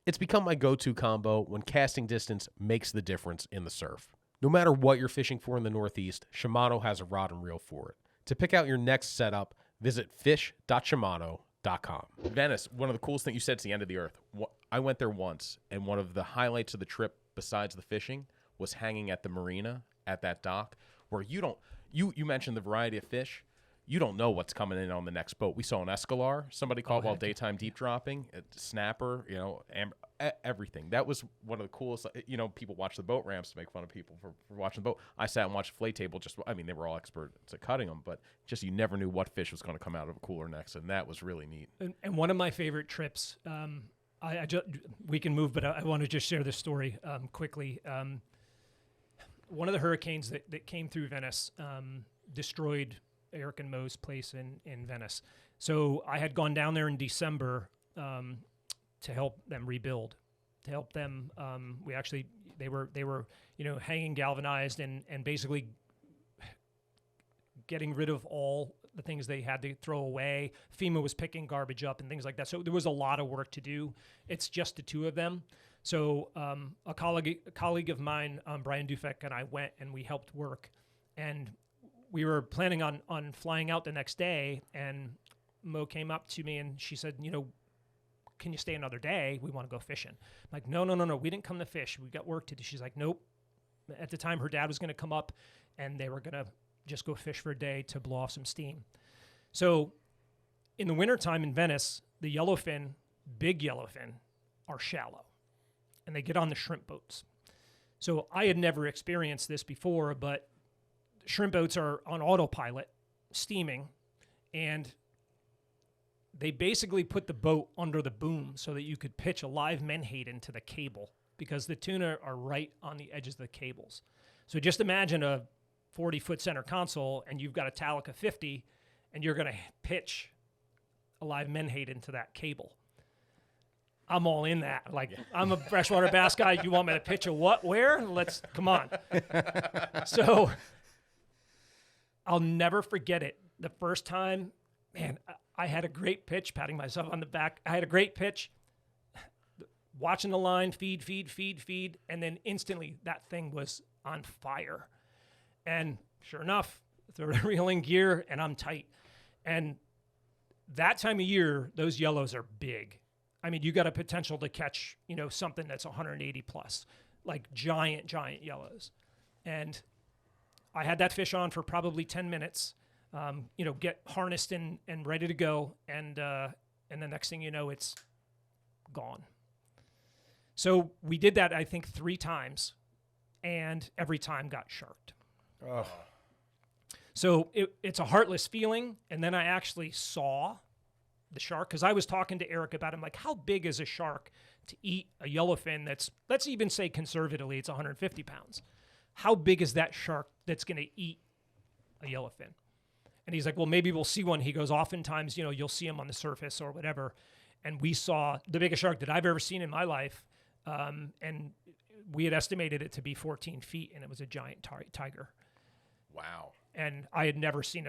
It's become my go-to combo when casting distance makes the difference in the surf. No matter what you're fishing for in the Northeast, Shimano has a rod and reel for it. To pick out your next setup, visit fish.shimano.com. Venice, one of the coolest things you said, it's the end of the earth. I went there once, and one of the highlights of the trip, besides the fishing, was hanging at the marina at that dock, where you mentioned the variety of fish. You don't know what's coming in on the next boat. We saw an escalar, somebody caught while daytime deep dropping, a snapper, everything. That was one of the coolest. People watch the boat ramps to make fun of people for watching the boat. I sat and watched a fillet table. They were all experts at cutting them, but just you never knew what fish was going to come out of a cooler next, and that was really neat. And one of my favorite trips, we can move, but I want to just share this story quickly. One of the hurricanes that came through Venice destroyed Eric and Mo's place in Venice. So I had gone down there in December to help them rebuild, to help them. They were hanging galvanized and basically getting rid of all the things they had to throw away. FEMA was picking garbage up and things like that. So there was a lot of work to do. It's just the two of them. So a colleague of mine, Brian Dufek, and I went and we helped work. And we were planning on flying out the next day, and Mo came up to me and she said, can you stay another day? We want to go fishing. I'm like, no. We didn't come to fish. We got work to do. She's like, nope. At the time, her dad was going to come up, and they were going to just go fish for a day to blow off some steam. So in the wintertime in Venice, the yellowfin, big yellowfin, are shallow, and they get on the shrimp boats. So I had never experienced this before, but shrimp boats are on autopilot, steaming, and they basically put the boat under the boom so that you could pitch a live menhaden to the cable because the tuna are right on the edges of the cables. So just imagine a 40-foot center console, and you've got a Talica 50, and you're going to pitch a live menhaden to that cable. I'm all in that. I'm a freshwater bass guy. You want me to pitch a what? Where? Come on. So I'll never forget it. The first time, man, I had a great pitch, patting myself on the back. I had a great pitch, watching the line feed, and then instantly that thing was on fire. And sure enough, throw the reel in gear, and I'm tight. And that time of year, those yellows are big. I mean, you got a potential to catch, something that's 180 plus, like giant yellows. And I had that fish on for probably 10 minutes, get harnessed and ready to go. And the next thing you know, it's gone. So we did that, I think, 3 times, and every time got sharked. Oh. So it's a heartless feeling. And then I actually saw the shark, because I was talking to Eric about him, like, how big is a shark to eat a yellowfin that's, let's even say conservatively, it's 150 pounds. How big is that shark that's going to eat a yellowfin? And he's like, well, maybe we'll see one. He goes, oftentimes, you'll see them on the surface or whatever. And we saw the biggest shark that I've ever seen in my life. And we had estimated it to be 14 feet, and it was a giant tiger. Wow. And I had never seen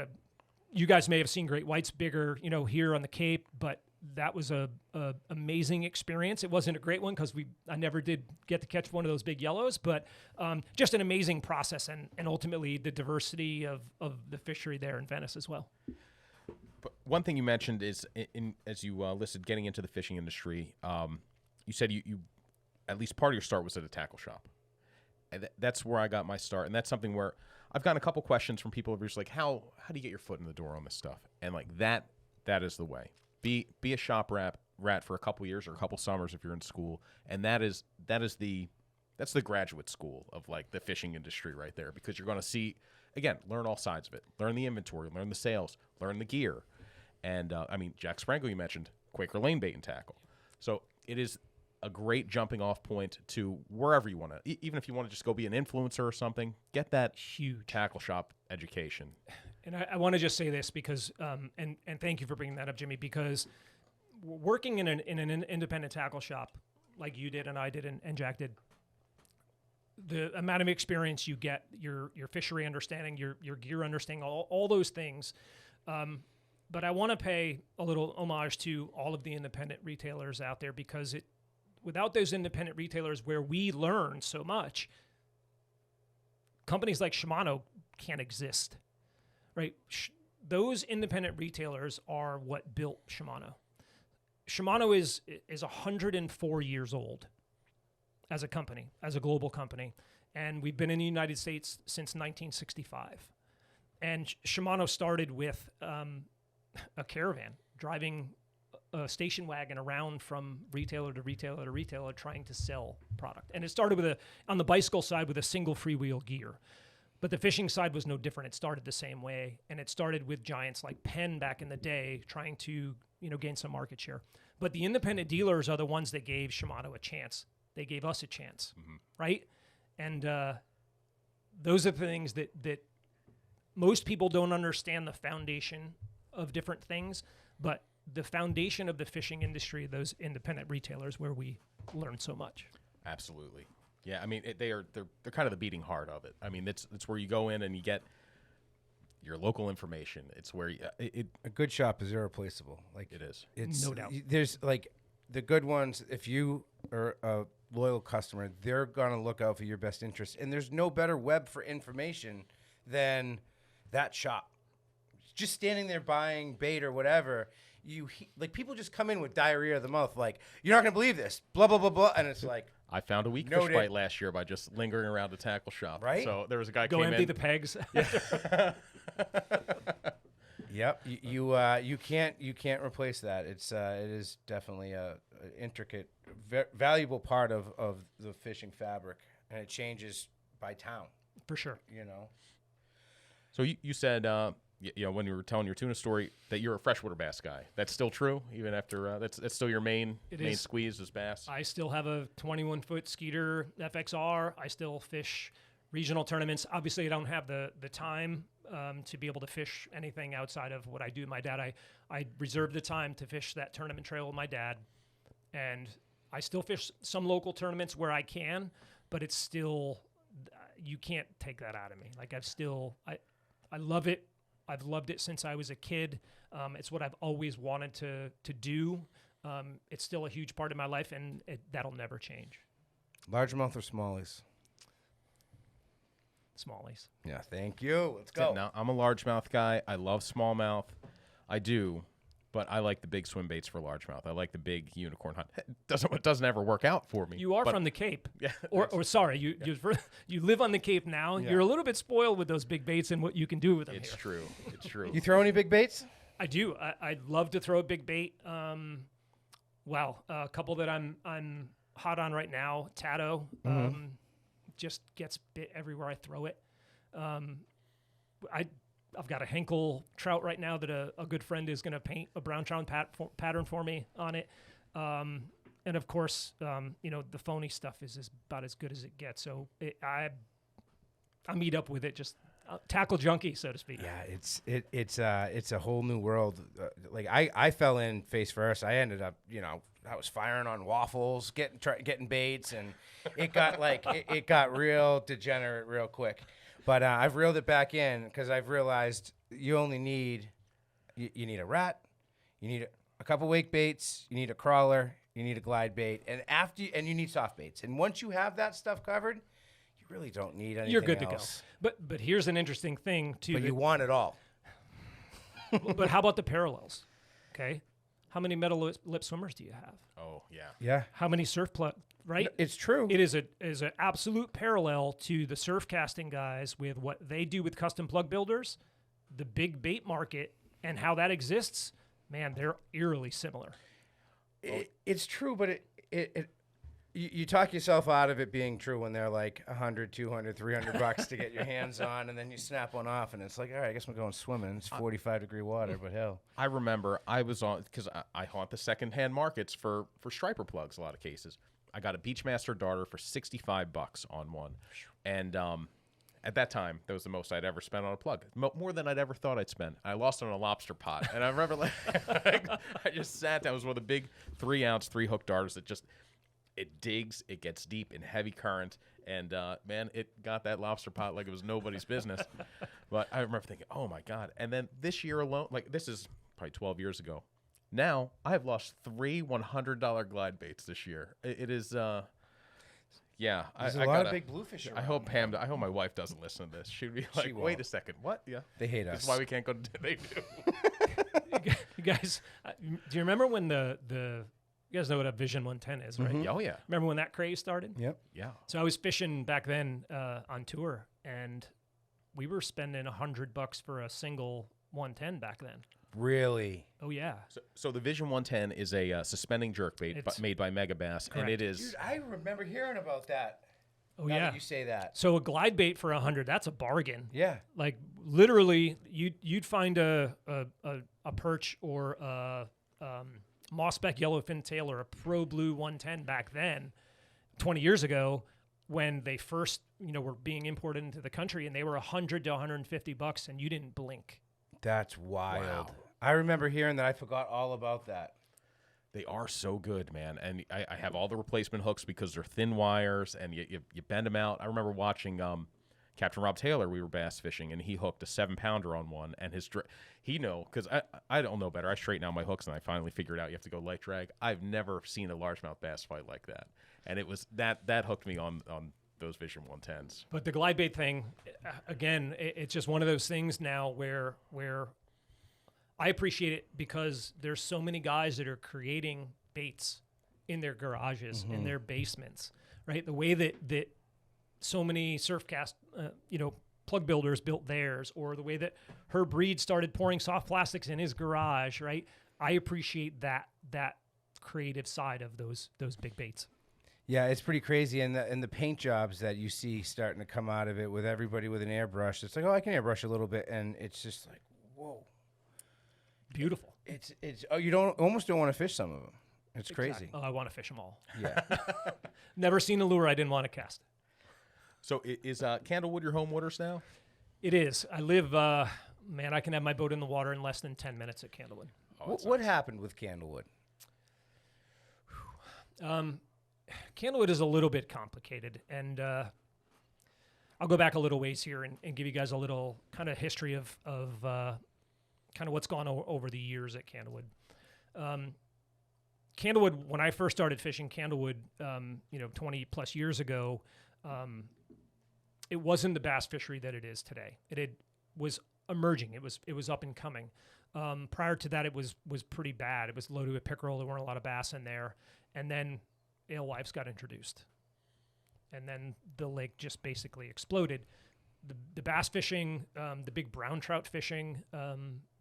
you guys may have seen great whites bigger, here on the Cape, but that was a amazing experience. It wasn't a great one because I never did get to catch one of those big yellows, but just an amazing process, and ultimately the diversity of the fishery there in Venice as well. But one thing you mentioned is, as you listed getting into the fishing industry, you said you at least part of your start was at a tackle shop. And that's where I got my start, and that's something where I've gotten a couple questions from people who are just like, how do you get your foot in the door on this stuff? And like that is the way. Be a shop rat for a couple years or a couple summers if you're in school, and that's the graduate school of like the fishing industry right there, because you're going to see, again, learn all sides of it, learn the inventory, learn the sales, learn the gear, and Jack Sprangel, you mentioned Quaker Lane bait and tackle, so it is a great jumping off point to wherever you want to, even if you want to just go be an influencer or something, get that huge tackle shop education. And I want to just say this because, and thank you for bringing that up, Jimmy, because working in an independent tackle shop like you did and I did and Jack did, the amount of experience you get, your fishery understanding, your gear understanding, all those things. But I want to pay a little homage to all of the independent retailers out there, because without those independent retailers where we learn so much, companies like Shimano can't exist, right? Those independent retailers are what built Shimano. Shimano is 104 years old as a company, as a global company, and we've been in the United States since 1965. And Shimano started with a caravan, driving a station wagon around from retailer to retailer to retailer trying to sell product. And it started on the bicycle side with a single freewheel gear. But the fishing side was no different. It started the same way. And it started with giants like Penn back in the day trying to, gain some market share. But the independent dealers are the ones that gave Shimano a chance. They gave us a chance, right? And those are the things that most people don't understand the foundation of different things, but the foundation of the fishing industry, those independent retailers, where we learn so much. Absolutely, yeah. I mean, they're kind of the beating heart of it. I mean, it's where you go in and you get your local information. It's where a good shop is irreplaceable. Like it is. It's no doubt. There's like the good ones. If you are a loyal customer, they're gonna look out for your best interest. And there's no better web for information than that shop. Just standing there buying bait or whatever, like people just come in with diarrhea of the mouth, like, you're not gonna believe this, blah blah blah blah, and it's like, I found a weak fish bite last year by just lingering around the tackle shop. Right? So there was a guy Go came empty in. the pegs. Yep. You can't replace that. It is definitely a intricate, valuable part of the fishing fabric, and it changes by town. For sure. So you said when you were telling your tuna story that you're a freshwater bass guy. That's still true, even after that's still your main squeeze is bass. I still have a 21-foot Skeeter FXR. I still fish regional tournaments. Obviously, I don't have the time to be able to fish anything outside of what I do with my dad. I reserve the time to fish that tournament trail with my dad, and I still fish some local tournaments where I can, but it's still, you can't take that out of me. Like I love it. I've loved it since I was a kid. It's what I've always wanted to do. It's still a huge part of my life, and that'll never change. Largemouth or smallies? Smallies. Yeah, thank you. Let's go. Now, I'm a largemouth guy. I love smallmouth. I do, but I like the big swim baits for largemouth. I like the big unicorn hunt. It doesn't ever work out for me. You are from the Cape. Yeah. Or sorry, you live on the Cape now. Yeah. You're a little bit spoiled with those big baits and what you can do with them. It's true. It's true. You throw any big baits? I do. I'd love to throw a big bait. A couple that I'm hot on right now. Tato. Just gets bit everywhere I throw it. I've got a Henkel trout right now that a good friend is going to paint a brown trout pattern for me on it. And of course, the phony stuff is about as good as it gets. So I meet up with it, just tackle junkie, so to speak. Yeah, it's a whole new world. Like I fell in face first. I ended up, I was firing on waffles, getting baits, and it got like it got real degenerate real quick. But I've reeled it back in because I've realized you only need you need a rat, you need a couple wake baits, you need a crawler, you need a glide bait, and you need soft baits. And once you have that stuff covered, you really don't need anything. You're good else. to go. But here's an interesting thing too. But you want it all. But how about the parallels? Okay, how many metal lip swimmers do you have? Oh yeah. Yeah, How many surf plug? Right, it's true. it is an absolute parallel to the surf casting guys with what they do with custom plug builders, the big bait market, and how that exists. Man, they're eerily similar. It's true, but you talk yourself out of it being true when they're like 100, 200, 300 bucks to get your hands on, and then you snap one off, and it's like, all right, I guess we're going swimming. It's 45-degree water, but hell. I remember I was on, because I haunt the secondhand markets for striper plugs a lot of cases. I got a Beachmaster darter for $65 on one. And at that time, that was the most I'd ever spent on a plug. More than I'd ever thought I'd spend. I lost it on a lobster pot. And I remember like I just sat down. It was one of the big 3-ounce, 3-hook darters that just, it digs, it gets deep in heavy current. And, man, it got that lobster pot like it was nobody's business. But I remember thinking, oh, my God. And then this year alone, like this is probably 12 years ago. Now, I have lost 3 $100 glide baits this year. It is, yeah. There's a lot of big bluefish around. I hope my wife doesn't listen to this. She'd be like, wait a second, what? Yeah. They hate us. That's why we can't go to, they do. You guys, do you remember when you guys know what a Vision 110 is, right? Oh, yeah. Remember when that craze started? Yep. Yeah. So I was fishing back then on tour, and we were spending $100 for a single 110 back then. Really? Oh yeah. So the Vision 110 is a suspending jerkbait made by Megabass, and it is. Dude, I remember hearing about that. Oh now yeah. that you say that. So a glide bait for $100, that's a bargain. Yeah. Like literally, you'd find a perch or a mossback yellowfin tail or a Pro Blue 110 back then, 20 years ago, when they first were being imported into the country, and they were $100 to $150, and you didn't blink. That's wild. Wow. I remember hearing that. I forgot all about that. They are so good, man. And I have all the replacement hooks because they're thin wires, and you bend them out. I remember watching Captain Rob Taylor. We were bass fishing, and he hooked a 7-pounder on one. And because I don't know better. I straighten out my hooks, and I finally figured out you have to go light drag. I've never seen a largemouth bass fight like that. And it was that hooked me on those Vision 110s. But the glide bait thing, again, it's just one of those things now where I appreciate it because there's so many guys that are creating baits in their garages, in their basements, right? The way that so many surf cast, plug builders built theirs, or the way that Herb Reed started pouring soft plastics in his garage, right? I appreciate that creative side of those big baits. Yeah, it's pretty crazy, and the paint jobs that you see starting to come out of it with everybody with an airbrush. It's like, oh, I can airbrush a little bit, and it's just like, whoa, beautiful. It's you almost don't want to fish some of them. It's crazy. Oh, I want to fish them all. Yeah. Never seen a lure I didn't want to cast. So is Candlewood your home waters now? It is. I live. Man, I can have my boat in the water in less than 10 minutes at Candlewood. Oh, what happened with Candlewood? Candlewood is a little bit complicated, and I'll go back a little ways here and give you guys a little kind of history of kind of what's gone over the years at Candlewood. Candlewood, when I first started fishing Candlewood, 20 plus years ago, it wasn't the bass fishery that it is today. It was emerging. It was up and coming. Prior to that, it was pretty bad. It was loaded with pickerel. There weren't a lot of bass in there, and then alewives got introduced, and then the lake just basically exploded. The bass fishing, the big brown trout fishing,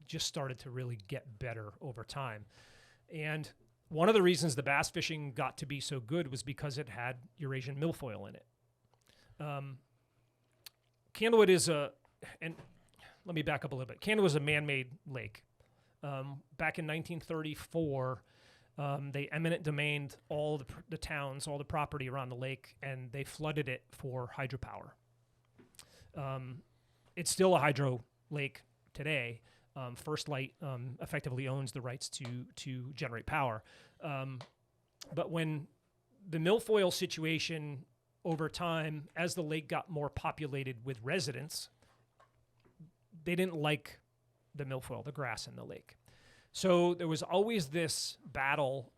just started to really get better over time. And one of the reasons the bass fishing got to be so good was because it had Eurasian milfoil in it. Candlewood is and let me back up a little bit. Candlewood was a man-made lake. Back in 1934, they eminent domained all the towns, all the property around the lake, and they flooded it for hydropower. It's still a hydro lake today. First Light effectively owns the rights to generate power. But when the milfoil situation over time, as the lake got more populated with residents, they didn't like the milfoil, the grass in the lake. So there was always this battle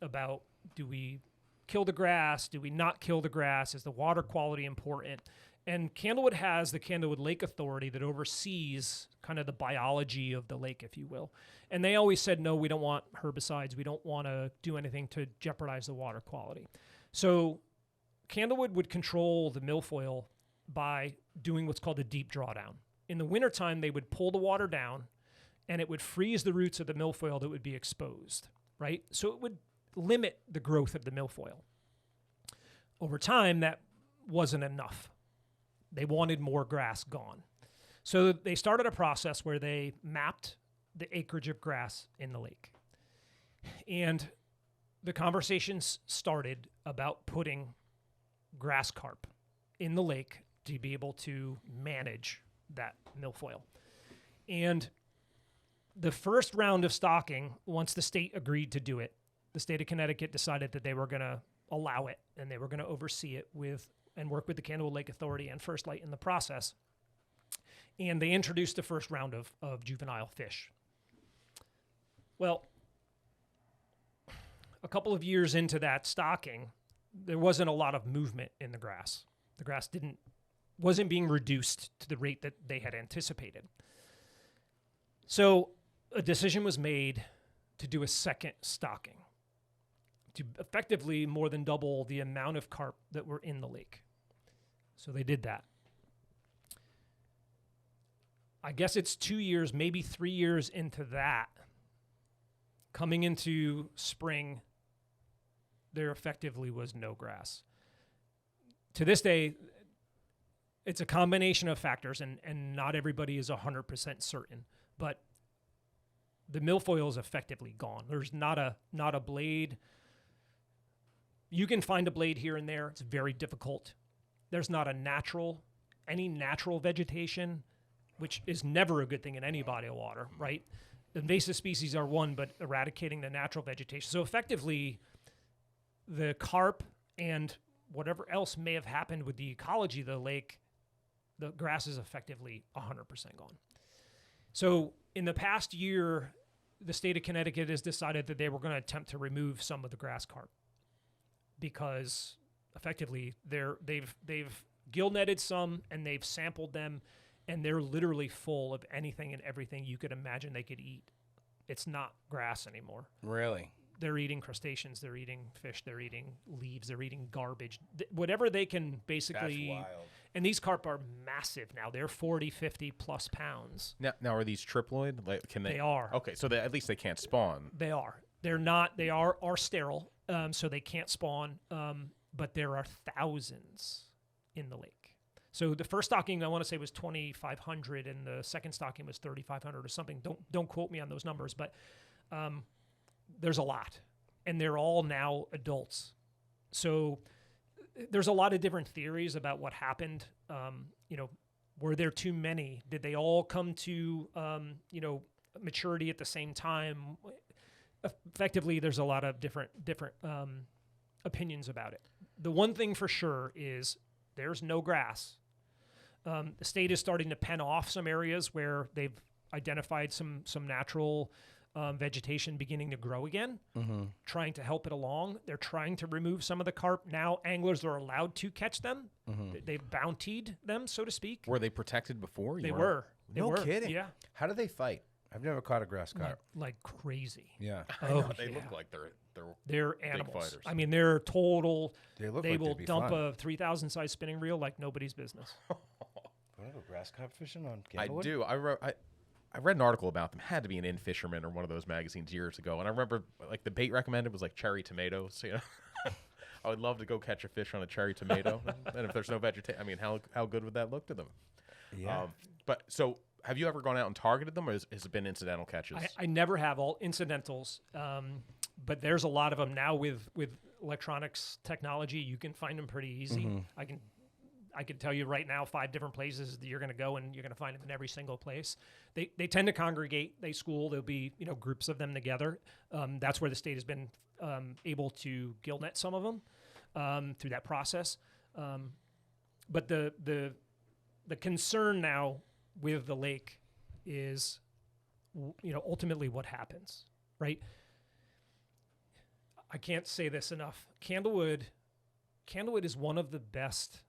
about, do we kill the grass? Do we not kill the grass? Is the water quality important? And Candlewood has the Candlewood Lake Authority that oversees kind of the biology of the lake, if you will. And they always said, no, we don't want herbicides. We don't want to do anything to jeopardize the water quality. So Candlewood would control the milfoil by doing what's called a deep drawdown. In the wintertime, they would pull the water down, and it would freeze the roots of the milfoil that would be exposed, right? So it would limit the growth of the milfoil. Over time, that wasn't enough. They wanted more grass gone. So they started a process where they mapped the acreage of grass in the lake. And the conversations started about putting grass carp in the lake to be able to manage that milfoil. And the first round of stocking, once the state agreed to do it, the state of Connecticut decided that they were going to allow it and they were going to oversee it and work with the Candlewood Lake Authority and First Light in the process. And they introduced the first round of juvenile fish. Well, a couple of years into that stocking, there wasn't a lot of movement in the grass. The grass wasn't being reduced to the rate that they had anticipated. So a decision was made to do a second stocking, to effectively more than double the amount of carp that were in the lake. So they did that. I guess it's 2 years, maybe 3 years into that. Coming into spring, there effectively was no grass. To this day, it's a combination of factors, and not everybody is 100% certain, but the milfoil is effectively gone. There's not a blade. You can find a blade here and there. It's very difficult. There's not any natural vegetation, which is never a good thing in any body of water, right? Invasive species are one, but eradicating the natural vegetation. So effectively, the carp and whatever else may have happened with the ecology of the lake, the grass is effectively 100% gone. So in the past year, the state of Connecticut has decided that they were going to attempt to remove some of the grass carp because effectively they've gill netted some and they've sampled them, and they're literally full of anything and everything you could imagine they could eat. It's not grass anymore. Really? They're eating crustaceans, they're eating fish, they're eating leaves, they're eating garbage, whatever they can basically. That's wild. And these carp are massive now. They're 40, 50 plus pounds. Now are these triploid? Like, can they? They are. Okay, so at least they can't spawn. They are. They're not. They are sterile, so they can't spawn. But there are thousands in the lake. So the first stocking I want to say was 2,500, and the second stocking was 3,500 or something. Don't quote me on those numbers, but there's a lot, and they're all now adults. So there's a lot of different theories about what happened. Were there too many? Did they all come to maturity at the same time? Effectively, there's a lot of different opinions about it. The one thing for sure is there's no grass. The state is starting to pen off some areas where they've identified some natural vegetation beginning to grow again, trying to help it along. They're trying to remove some of the carp. Now anglers are allowed to catch them. They've bountied them, so to speak. Were they protected before? They were. No kidding. Yeah. How do they fight? I've never caught a grass carp. Like crazy. Yeah. They look like they're animals. fighters. I mean, they're total. They look They like will they'd be dump fun. a 3,000 size spinning reel like nobody's business. Want to go grass carp fishing on I Candlewood? do. I read an article about them. Had to be an In Fisherman or one of those magazines years ago. And I remember like the bait recommended was like cherry tomatoes. You know, I would love to go catch a fish on a cherry tomato. And if there's no vegetation, I mean, how good would that look to them? Yeah. But so have you ever gone out and targeted them, or has it been incidental catches? I never have, all incidentals, but there's a lot of them now with electronics technology. You can find them pretty easy. I I could tell you right now 5 different places that you're going to go, and you're going to find them in every single place. They tend to congregate. They school. There'll be groups of them together. That's where the state has been able to gill net some of them through that process. But the concern now with the lake is, ultimately what happens, right? I can't say this enough. Candlewood is one of the best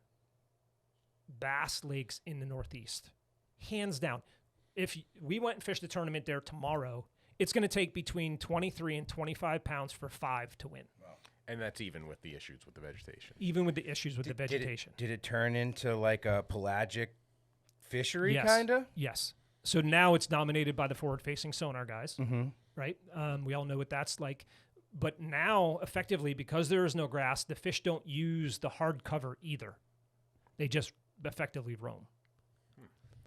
bass lakes in the Northeast, hands down. If we went and fished the tournament there tomorrow, it's going to take between 23 and 25 pounds for 5 to win. Wow. And that's even with the issues with the vegetation. Even with the issues with the vegetation. Did it turn into like a pelagic fishery, Yes. kind of? Yes. So now it's dominated by the forward-facing sonar guys, right? We all know what that's like. But now, effectively, because there is no grass, the fish don't use the hard cover either. They just effectively roam.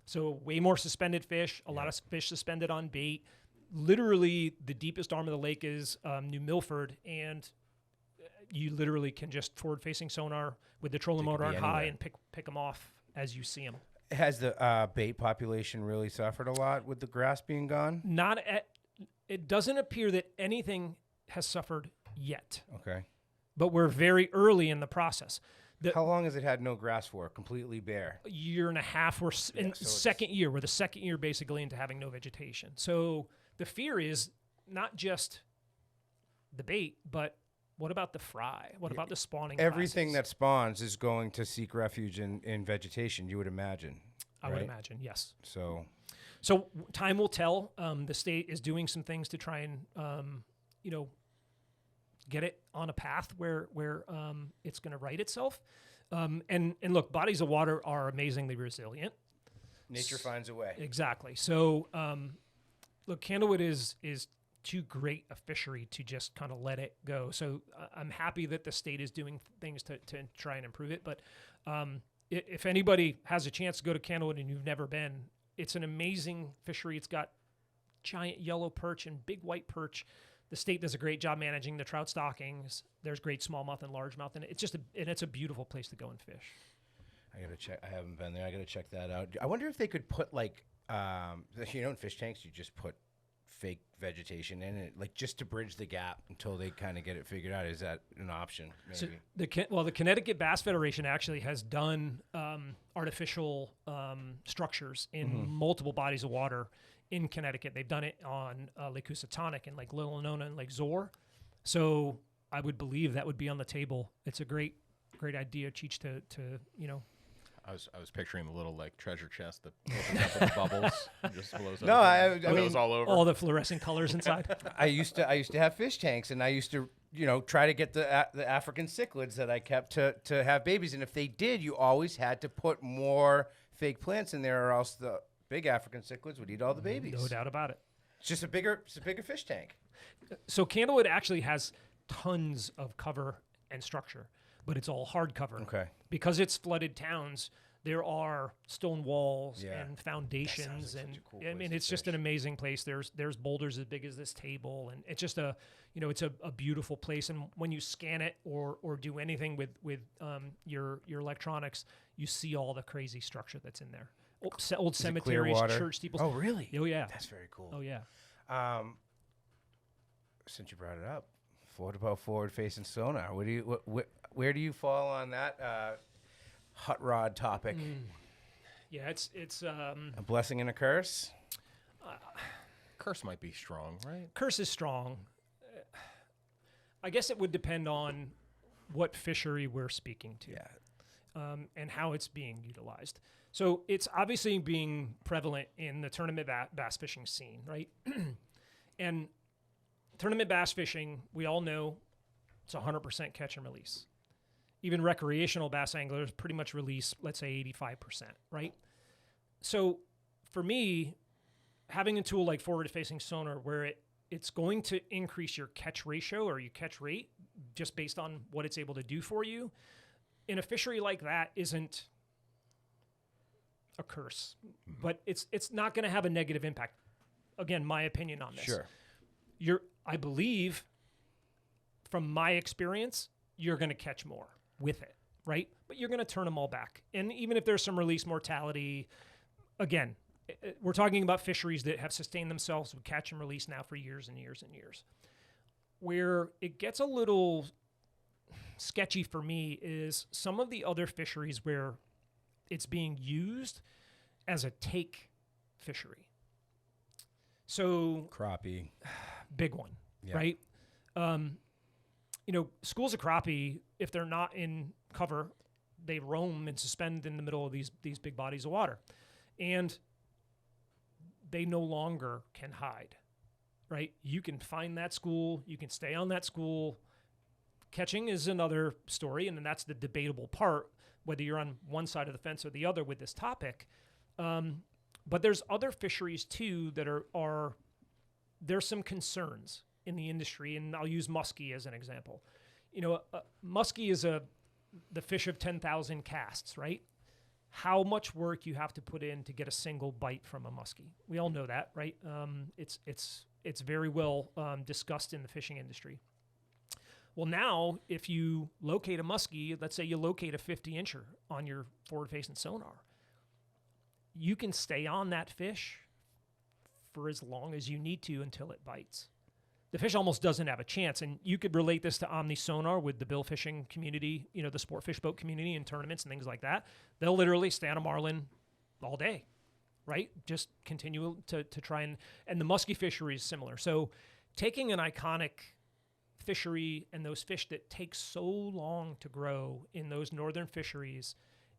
So way more suspended fish, a lot of fish suspended on bait. Literally, the deepest arm of the lake is New Milford, and you literally can just forward-facing sonar with the trolling motor on high and pick them off as you see them. Has the bait population really suffered a lot with the grass being gone? It doesn't appear that anything has suffered yet. Okay. But we're very early in the process. How long has it had no grass for? Completely bare? A year and a half. We're in second year. We're the second year basically into having no vegetation. So the fear is not just the bait, but what about the fry? What about the spawning Everything classes? that spawns is going to seek refuge in vegetation, you would imagine. I would imagine, yes. So time will tell. The state is doing some things to try and, get it on a path where it's going to right itself. And look, bodies of water are amazingly resilient. nature finds a way. Exactly. So, look, Candlewood is too great a fishery to just kind of let it go. So I'm happy that the state is doing things to try and improve it. But if anybody has a chance to go to Candlewood and you've never been, it's an amazing fishery. It's got giant yellow perch and big white perch. The state does a great job managing the trout stockings. There's great smallmouth and largemouth, and it's a beautiful place to go and fish. I gotta check. I haven't been there. I gotta check that out. I wonder if they could put like, in fish tanks, you just put fake vegetation in it, like just to bridge the gap until they kind of get it figured out. Is that an option? Maybe. So the Connecticut Bass Federation actually has done artificial structures in multiple bodies of water in Connecticut. They've done it on Lake Housatonic and Lake Little Nona and Lake Zor. So I would believe that would be on the table. It's a great idea, Cheech, to I was picturing the little like treasure chest that opens up with the bubbles and just blows No, up. I mean, goes all over. all the fluorescent colors inside. I used to have fish tanks, and I used to try to get the African cichlids that I kept to have babies. And if they did, you always had to put more fake plants in there, or else the big African cichlids would eat all the babies. No doubt about it. It's just a bigger fish tank. So Candlewood actually has tons of cover and structure, but it's all hard cover. Okay. Because it's flooded towns, there are stone walls and foundations, That sounds like and such a cool I place mean to it's just an fish. amazing place. There's boulders as big as this table, and it's just it's a beautiful place. And when you scan it or do anything with your electronics, you see all the crazy structure that's in there. Old cemeteries, water? church steeples. Oh, really? Oh yeah. That's very cool. Oh yeah. Since you brought it up, what about forward-facing sonar? Where do you fall on that hot rod topic? Yeah, it's A blessing and a curse? Curse might be strong, right? curse is strong. I guess it would depend on what fishery we're speaking to. Yeah. And how it's being utilized. So it's obviously being prevalent in the tournament bass fishing scene, right? And tournament bass fishing, we all know it's 100% catch and release. Even recreational bass anglers pretty much release, let's say 85%, right? So for me, having a tool like forward-facing sonar where it's going to increase your catch ratio or your catch rate just based on what it's able to do for you, in a fishery like that isn't a curse, but it's not going to have a negative impact. Again, my opinion on this. Sure. I believe, from my experience, you're going to catch more with it. right? But you're going to turn them all back. And even if there's some release mortality, again, we're talking about fisheries that have sustained themselves with catch and release now for years and years and years. Where it gets a little sketchy for me is some of the other fisheries where it's being used as a take fishery. So Crappie. Big one, Yeah. right? Schools of crappie, if they're not in cover, they roam and suspend in the middle of these big bodies of water. And they no longer can hide, right? You can find that school. You can stay on that school. Catching is another story, and that's the debatable part, whether you're on one side of the fence or the other with this topic. But there's other fisheries, too, that are there's some concerns in the industry, and I'll use muskie as an example. Muskie is the fish of 10,000 casts, right? How much work you have to put in to get a single bite from a muskie. We all know that, right? It's very well discussed in the fishing industry. Well, now, if you locate a muskie, let's say you locate a 50-incher on your forward-facing sonar, you can stay on that fish for as long as you need to until it bites. The fish almost doesn't have a chance, and you could relate this to Omni Sonar with the bill fishing community, the sport fish boat community and tournaments and things like that. They'll literally stay on a marlin all day, right? Just continue to try and the muskie fishery is similar. So taking an iconic fishery and those fish that take so long to grow in those northern fisheries,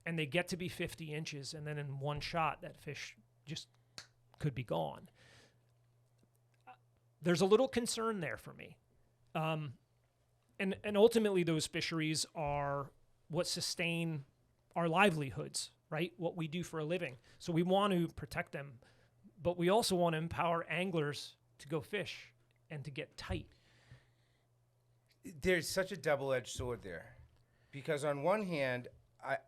and they get to be 50 inches, and then in one shot, that fish just could be gone. There's a little concern there for me. And ultimately, those fisheries are what sustain our livelihoods, right? What we do for a living. So we want to protect them, but we also want to empower anglers to go fish and to get tight. There's such a double-edged sword there, because on one hand,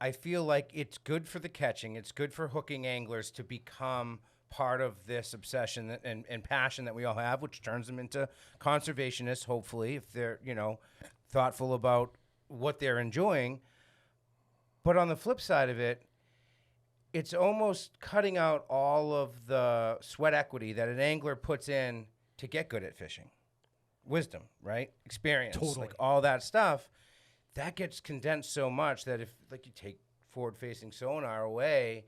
I feel like it's good for the catching, it's good for hooking anglers to become part of this obsession and passion that we all have, which turns them into conservationists, hopefully, if they're, thoughtful about what they're enjoying. But on the flip side of it, it's almost cutting out all of the sweat equity that an angler puts in to get good at fishing. Wisdom, right? Experience, Totally. like all that stuff, that gets condensed so much that if, like, you take forward-facing sonar away,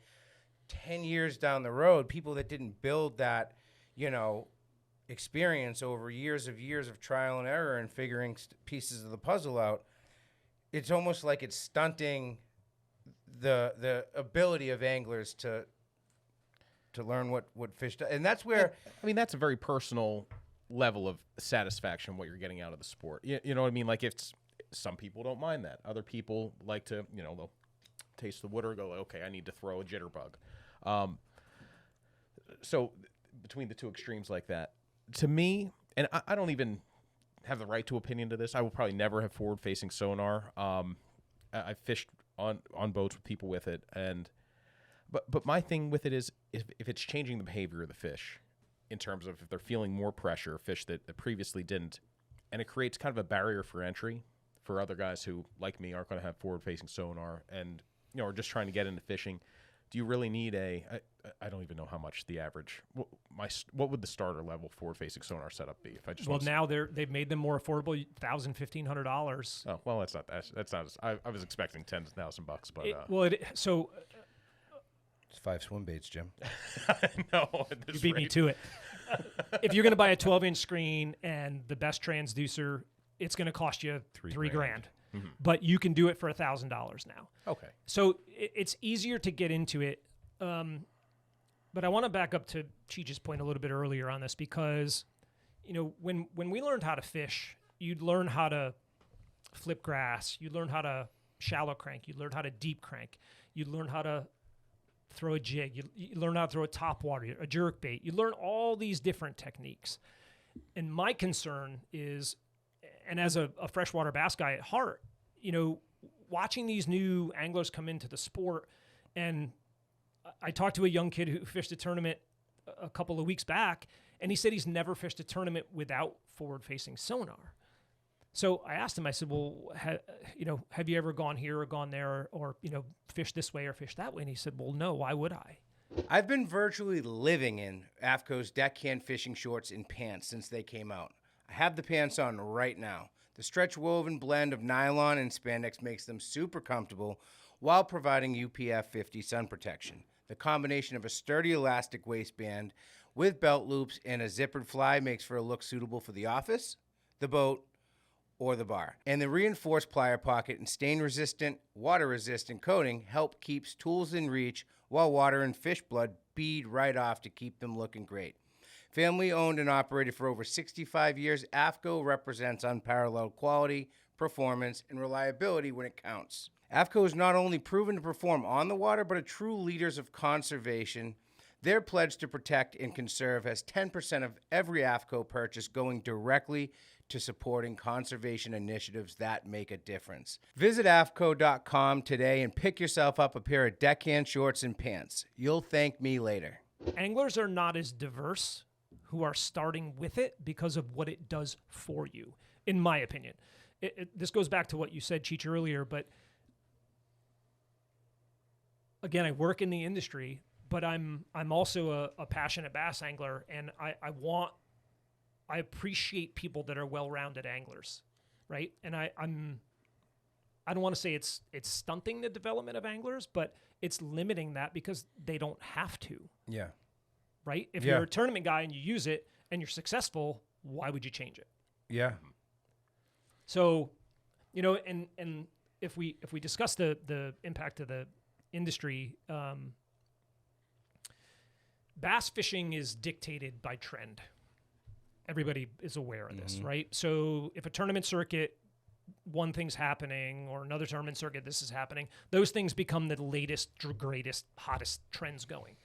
10 years down the road, people that didn't build that, experience over years of trial and error and figuring pieces of the puzzle out, it's almost like it's stunting the ability of anglers to learn what fish do. And that's where... that's a very personal level of satisfaction, what you're getting out of the sport. You know what I mean? Like, some people don't mind that. Other people like to, they'll taste the water, go, okay, I need to throw a jitterbug. So between the two extremes like that, to me, and I don't even have the right to opinion to this. I will probably never have forward-facing sonar. I fished on boats with people with it, but my thing with it is if it's changing the behavior of the fish, in terms of if they're feeling more pressure, fish that previously didn't, and it creates kind of a barrier for entry for other guys who, like me, aren't going to have forward-facing sonar and are just trying to get into fishing. Do you really need I don't even know how much the average, what would the starter level forward-facing sonar setup be? If I just now they've made them more affordable, $1,000, $1,500. Oh, well, that's not. I was expecting $10,000, but It's 5 swim baits, Jim. No, you beat me to it. If you're going to buy a 12-inch screen and the best transducer, it's going to cost you $3,000. Mm-hmm. But you can do it for $1,000 now. Okay. So it's easier to get into it. But I want to back up to Cheech's point a little bit earlier on this, because, when we learned how to fish, you'd learn how to flip grass, you'd learn how to shallow crank, you'd learn how to deep crank, you'd learn how to throw a jig, you learn how to throw a top water, a jerk bait. You learn all these different techniques. And my concern is, and as a freshwater bass guy at heart, watching these new anglers come into the sport, and I talked to a young kid who fished a tournament a couple of weeks back, and he said he's never fished a tournament without forward-facing sonar. So I asked him, I said, well, have you ever gone here or gone there or fished this way or fished that way? And he said, well, no, why would I? I've been virtually living in AFCO's deckhand fishing shorts and pants since they came out. I have the pants on right now. The stretch woven blend of nylon and spandex makes them super comfortable while providing UPF 50 sun protection. The combination of a sturdy elastic waistband with belt loops and a zippered fly makes for a look suitable for the office, the boat, or the bar. And the reinforced plier pocket and stain-resistant, water-resistant coating help keeps tools in reach while water and fish blood bead right off to keep them looking great. Family owned and operated for over 65 years, AFCO represents unparalleled quality, performance, and reliability when it counts. AFCO is not only proven to perform on the water, but are true leaders of conservation. Their pledge to protect and conserve has 10% of every AFCO purchase going directly to supporting conservation initiatives that make a difference. Visit AFCO.com today and pick yourself up a pair of deckhand shorts and pants. You'll thank me later. Anglers are not as diverse who are starting with it because of what it does for you, in my opinion. This goes back to what you said, Cheech, earlier, but again, I work in the industry, but I'm also a passionate bass angler, and I appreciate people that are well-rounded anglers, right? And I don't want to say it's stunting the development of anglers, but it's limiting that because they don't have to. Yeah. Right? If you're a tournament guy and you use it and you're successful, why would you change it? Yeah. So, and if we discuss the impact of the industry, bass fishing is dictated by trend. Everybody is aware of this, right? So if a tournament circuit, one thing's happening, or another tournament circuit, this is happening, those things become the latest, greatest, hottest trends going.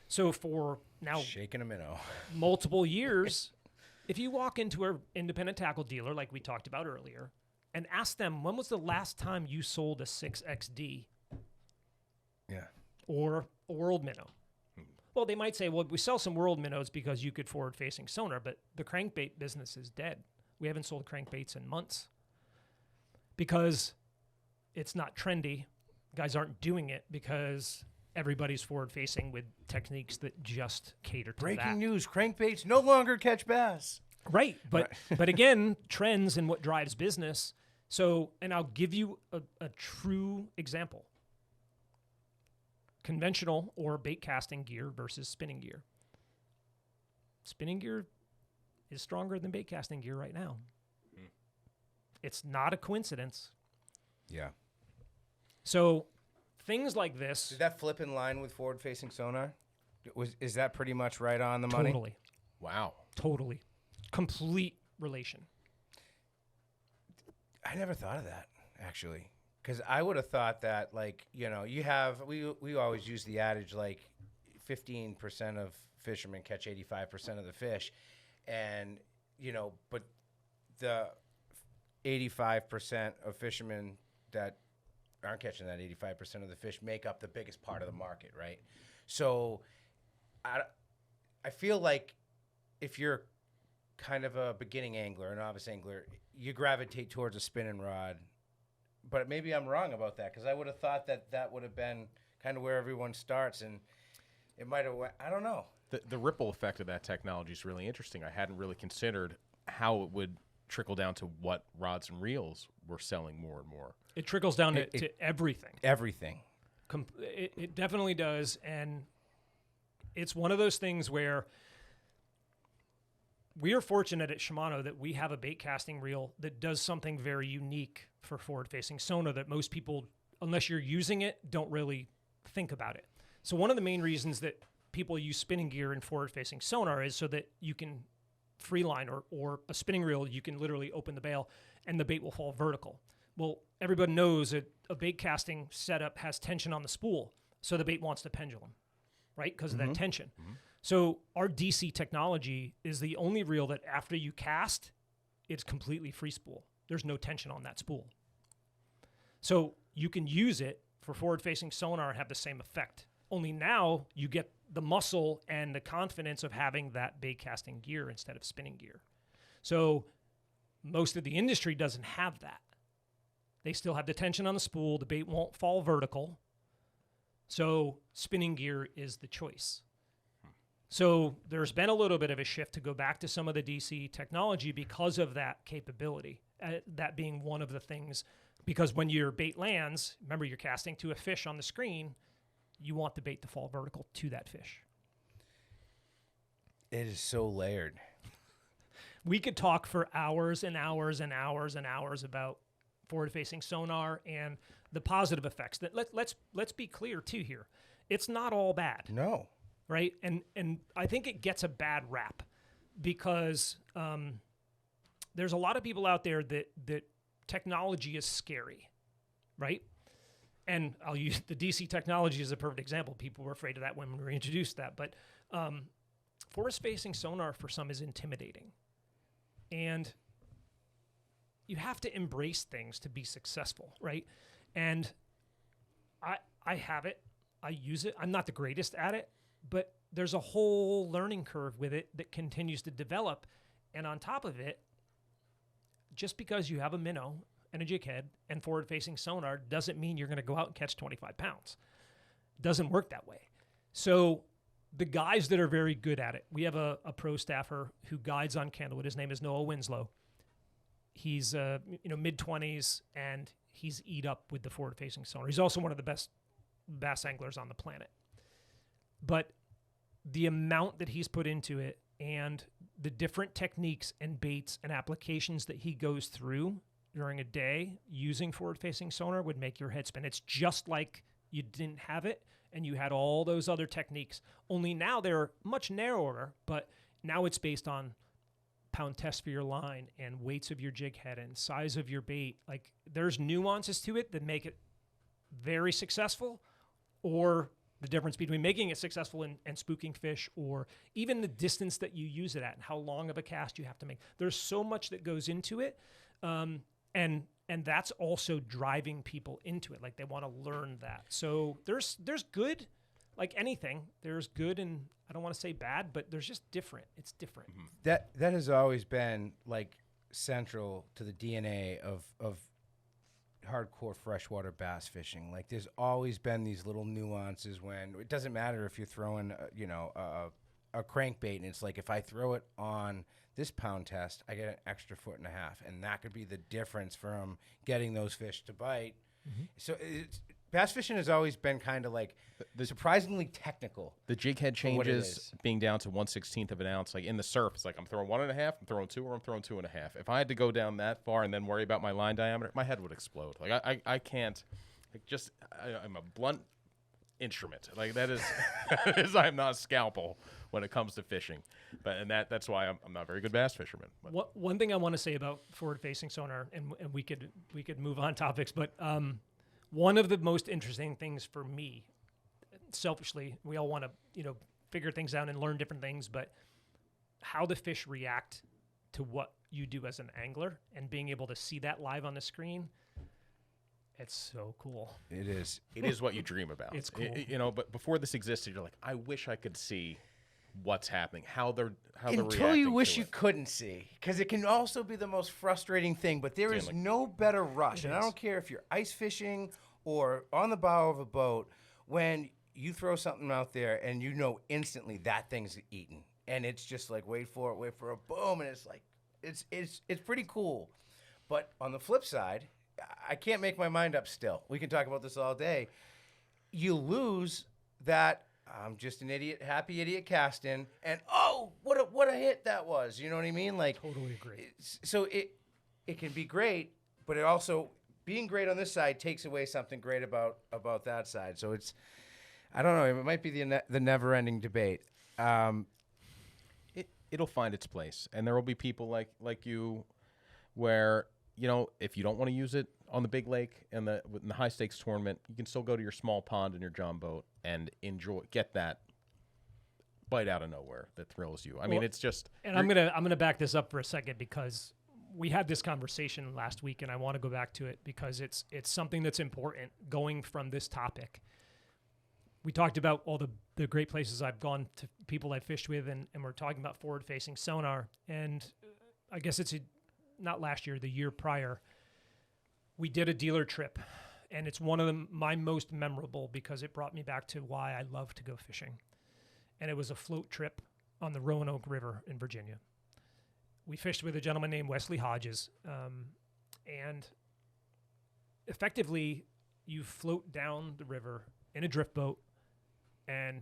So for now, shaking a minnow, multiple years, if you walk into an independent tackle dealer, like we talked about earlier, and ask them, when was the last time you sold a 6XD? Yeah. Or a world minnow? Well, they might say, well, we sell some world minnows because you could forward-facing sonar, but the crankbait business is dead. We haven't sold crankbaits in months because it's not trendy. Guys aren't doing it because everybody's forward-facing with techniques that just cater to that. Breaking news, crankbaits no longer catch bass. Right, but again, trends and what drives business. So, and I'll give you a true example. Conventional or bait casting gear versus spinning gear. Spinning gear is stronger than bait casting gear right now. It's not a coincidence. Yeah. So things like this. Did that flip in line with forward-facing sonar? Is that pretty much right on the money? Totally. Wow. Totally. Complete relation. I never thought of that, actually. Because I would have thought that, we always use the adage, 15% of fishermen catch 85% of the fish. And, but the 85% of fishermen that aren't catching that 85% of the fish make up the biggest part of the market, right? So I feel like if you're kind of a beginning angler, a novice angler, you gravitate towards a spinning rod. But maybe I'm wrong about that, because I would have thought that would have been kind of where everyone starts, and it might have I don't know. The ripple effect of that technology is really interesting. I hadn't really considered how it would trickle down to what rods and reels were selling more and more. It trickles down to everything. Everything. It definitely does, and it's one of those things where we are fortunate at Shimano that we have a bait casting reel that does something very unique for forward-facing sonar that most people, unless you're using it, don't really think about it. So one of the main reasons that people use spinning gear and forward-facing sonar is so that you can freeline, or a spinning reel, you can literally open the bail and the bait will fall vertical. Well, everybody knows that a bait casting setup has tension on the spool, so the bait wants to pendulum, right? Because of that tension. So our DC technology is the only reel that after you cast, it's completely free spool. There's no tension on that spool. So you can use it for forward-facing sonar and have the same effect. Only now you get the muscle and the confidence of having that bait casting gear instead of spinning gear. So Most of the industry doesn't have that. They still have the tension on the spool. The bait won't fall vertical. So spinning gear is the choice. So there's been a little bit of a shift to go back to some of the DC technology because of that capability, that being one of the things. Because when your bait lands, remember you're casting to a fish on the screen, you want the bait to fall vertical to that fish. It is so layered. We could talk for hours and hours and hours and hours about forward-facing sonar and the positive effects. That let's be clear too here. It's not all bad. No. Right? And I think it gets a bad rap because there's a lot of people out there that technology is scary, right? And I'll use the DC technology as a perfect example. People were afraid of that when we introduced that. But forward-facing sonar for some is intimidating. And you have to embrace things to be successful, right? And I have it. I use it. I'm not the greatest at it, but there's a whole learning curve with it that continues to develop. And on top of it, just because you have a minnow and a jig head and forward-facing sonar doesn't mean you're going to go out and catch 25 pounds. It doesn't work that way. So the guys that are very good at it, we have a pro staffer who guides on Candlewood. His name is Noah Winslow. He's mid-20s, and he's eat up with the forward-facing sonar. He's also one of the best bass anglers on the planet. But the amount that he's put into it and the different techniques and baits and applications that he goes through during a day using forward-facing sonar would make your head spin. It's just like you didn't have it and you had all those other techniques. Only now they're much narrower, but now it's based on pound test for your line and weights of your jig head and size of your bait. Like there's nuances to it that make it very successful, or the difference between making it successful and spooking fish, or even the distance that you use it at and how long of a cast you have to make. There's so much that goes into it. And that's also driving people into it. Like they want to learn that. So there's good, like anything, there's good and I don't want to say bad, but there's just different. It's different. That has always been like central to the DNA of hardcore freshwater bass fishing. Like there's always been these little nuances when it doesn't matter if you're throwing a crankbait and it's like if I throw it on this pound test I get an extra 1.5 foot, and that could be the difference from getting those fish to bite. So bass fishing has always been kind of like surprisingly technical. The jig head changes being down to 1/16 of an ounce. Like in the surf, it's like I'm throwing 1.5, I'm throwing 2, or I'm throwing 2.5. If I had to go down that far and then worry about my line diameter, my head would explode. Like I can't. Like I'm a blunt instrument. Like that is I'm not a scalpel when it comes to fishing. But that's why I'm not a very good bass fisherman. But. One thing I want to say about forward-facing sonar, and we could move on topics, but one of the most interesting things for me, selfishly, we all want to figure things out and learn different things, but how the fish react to what you do as an angler and being able to see that live on the screen. It's so cool. It is. It is what you dream about. It's cool. But before this existed, you're like, I wish I could see what's happening, how they're reacting. Until you wish you couldn't see, because it can also be the most frustrating thing. But there is no better rush, and I don't care if you're ice fishing or on the bow of a boat, when you throw something out there and you know instantly that thing's eaten, and it's just like wait for a boom, and it's like it's pretty cool. But on the flip side, I can't make my mind up still. We can talk about this all day. You lose that I'm just an idiot, happy idiot casting, and what a hit that was. You know what I mean? Like totally agree. So it can be great, but it also being great on this side takes away something great about that side. So it's I don't know. It might be the never-ending debate. It'll find its place, and there will be people like you, where if you don't want to use it on the big lake and in the high stakes tournament, you can still go to your small pond in your John boat and get that bite out of nowhere that thrills you. I mean, it's just. And I'm gonna back this up for a second because we had this conversation last week, and I want to go back to it because it's something that's important going from this topic. We talked about all the great places I've gone to, people I've fished with, and we're talking about forward-facing sonar. And I guess it's not last year, the year prior, we did a dealer trip, and it's one of my most memorable because it brought me back to why I love to go fishing. And it was a float trip on the Roanoke River in Virginia. We fished with a gentleman named Wesley Hodges, and effectively you float down the river in a drift boat and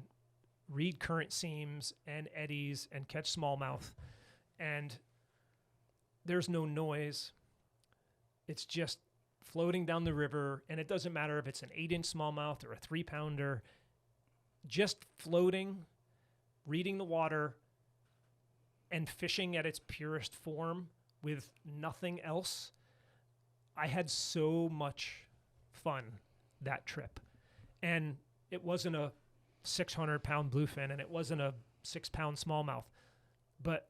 read current seams and eddies and catch smallmouth, and there's no noise. It's just floating down the river, and it doesn't matter if it's an 8-inch smallmouth or a 3-pounder, just floating, reading the water, and fishing at its purest form with nothing else. I had so much fun that trip. And it wasn't a 600-pound bluefin, and it wasn't a 6-pound smallmouth, but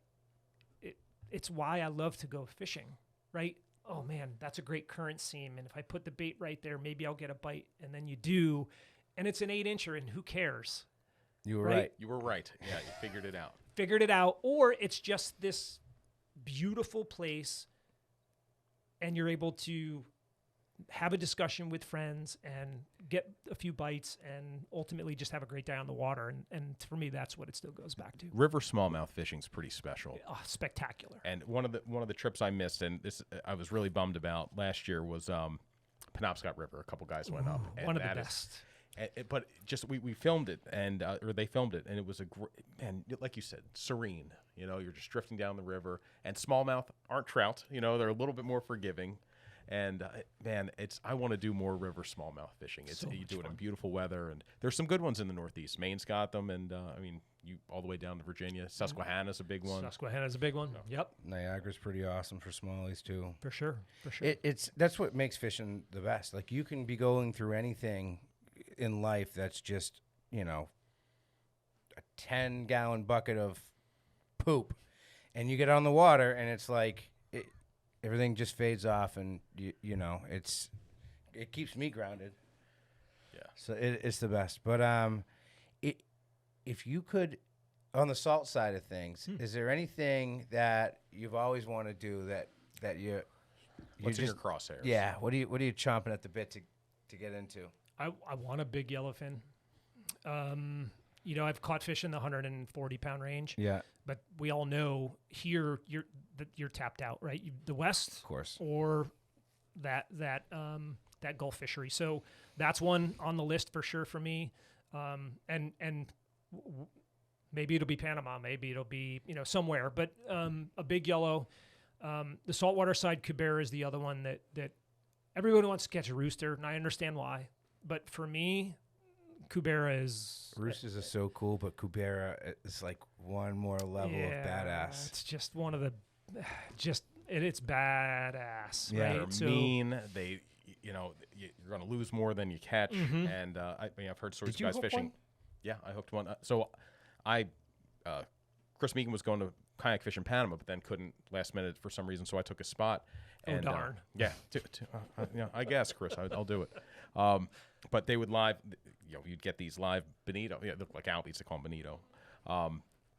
it's why I love to go fishing, right? Oh man, that's a great current seam, and if I put the bait right there, maybe I'll get a bite, and then you do, and it's an 8-incher, and who cares? You were Right? right. You were right. Yeah, you figured it out. Figured it out, or it's just this beautiful place, and you're able to have a discussion with friends and get a few bites and ultimately just have a great day on the water. And for me, that's what it still goes back to. River smallmouth fishing's pretty special. Oh, spectacular. And one of the trips I missed, and this I was really bummed about last year, was Penobscot River. A couple guys went up. And One of the that is- best. but just we filmed it, and or they filmed it, and it was and like you said, serene. You know, you're just drifting down the river, and smallmouth aren't trout. You know, they're a little bit more forgiving. And man, I want to do more river smallmouth fishing. It's So you much do it in fun. beautiful weather, and there's some good ones in the Northeast. Maine's got them, and I mean, you all the way down to Virginia. Susquehanna's a big one. Susquehanna's a big one. Yep, Niagara's pretty awesome for smallies too. for sure. For sure. That's what makes fishing the best. Like you can be going through anything in life that's just, you know, a 10-gallon bucket of poop, and you get on the water and it's like everything just fades off, and you know it keeps me grounded. Yeah. So it's the best. But if you could, on the salt side of things, is there anything that you've always wanted to do that you What's in just your crosshairs? yeah? What are you chomping at the bit to get into? I want a big yellowfin. You know, I've caught fish in the 140-pound range. Yeah, But we all know here you're tapped out, right? The West, of course. or that Gulf fishery. So that's one on the list for sure for me. Maybe it'll be Panama, maybe it'll be somewhere. But a big yellow. The saltwater side, Kubera is the other one that everybody wants to catch a rooster, and I understand why. But for me, Kubera is... Roosters are so cool, but Kubera is like one more level of badass. It's just one of the... It's badass, Yeah. right? They're mean. They, you're going to lose more than you catch. Mm-hmm. And I've heard stories Did of you guys hook fishing. one? Yeah, I hooked one. Chris Meegan was going to kayak fish in Panama, but then couldn't last minute for some reason, so I took a spot. And, darn. yeah, I guess, Chris, I'll do it. But they would live, you'd get these live bonito. Yeah, they look like Albies, they call them bonito.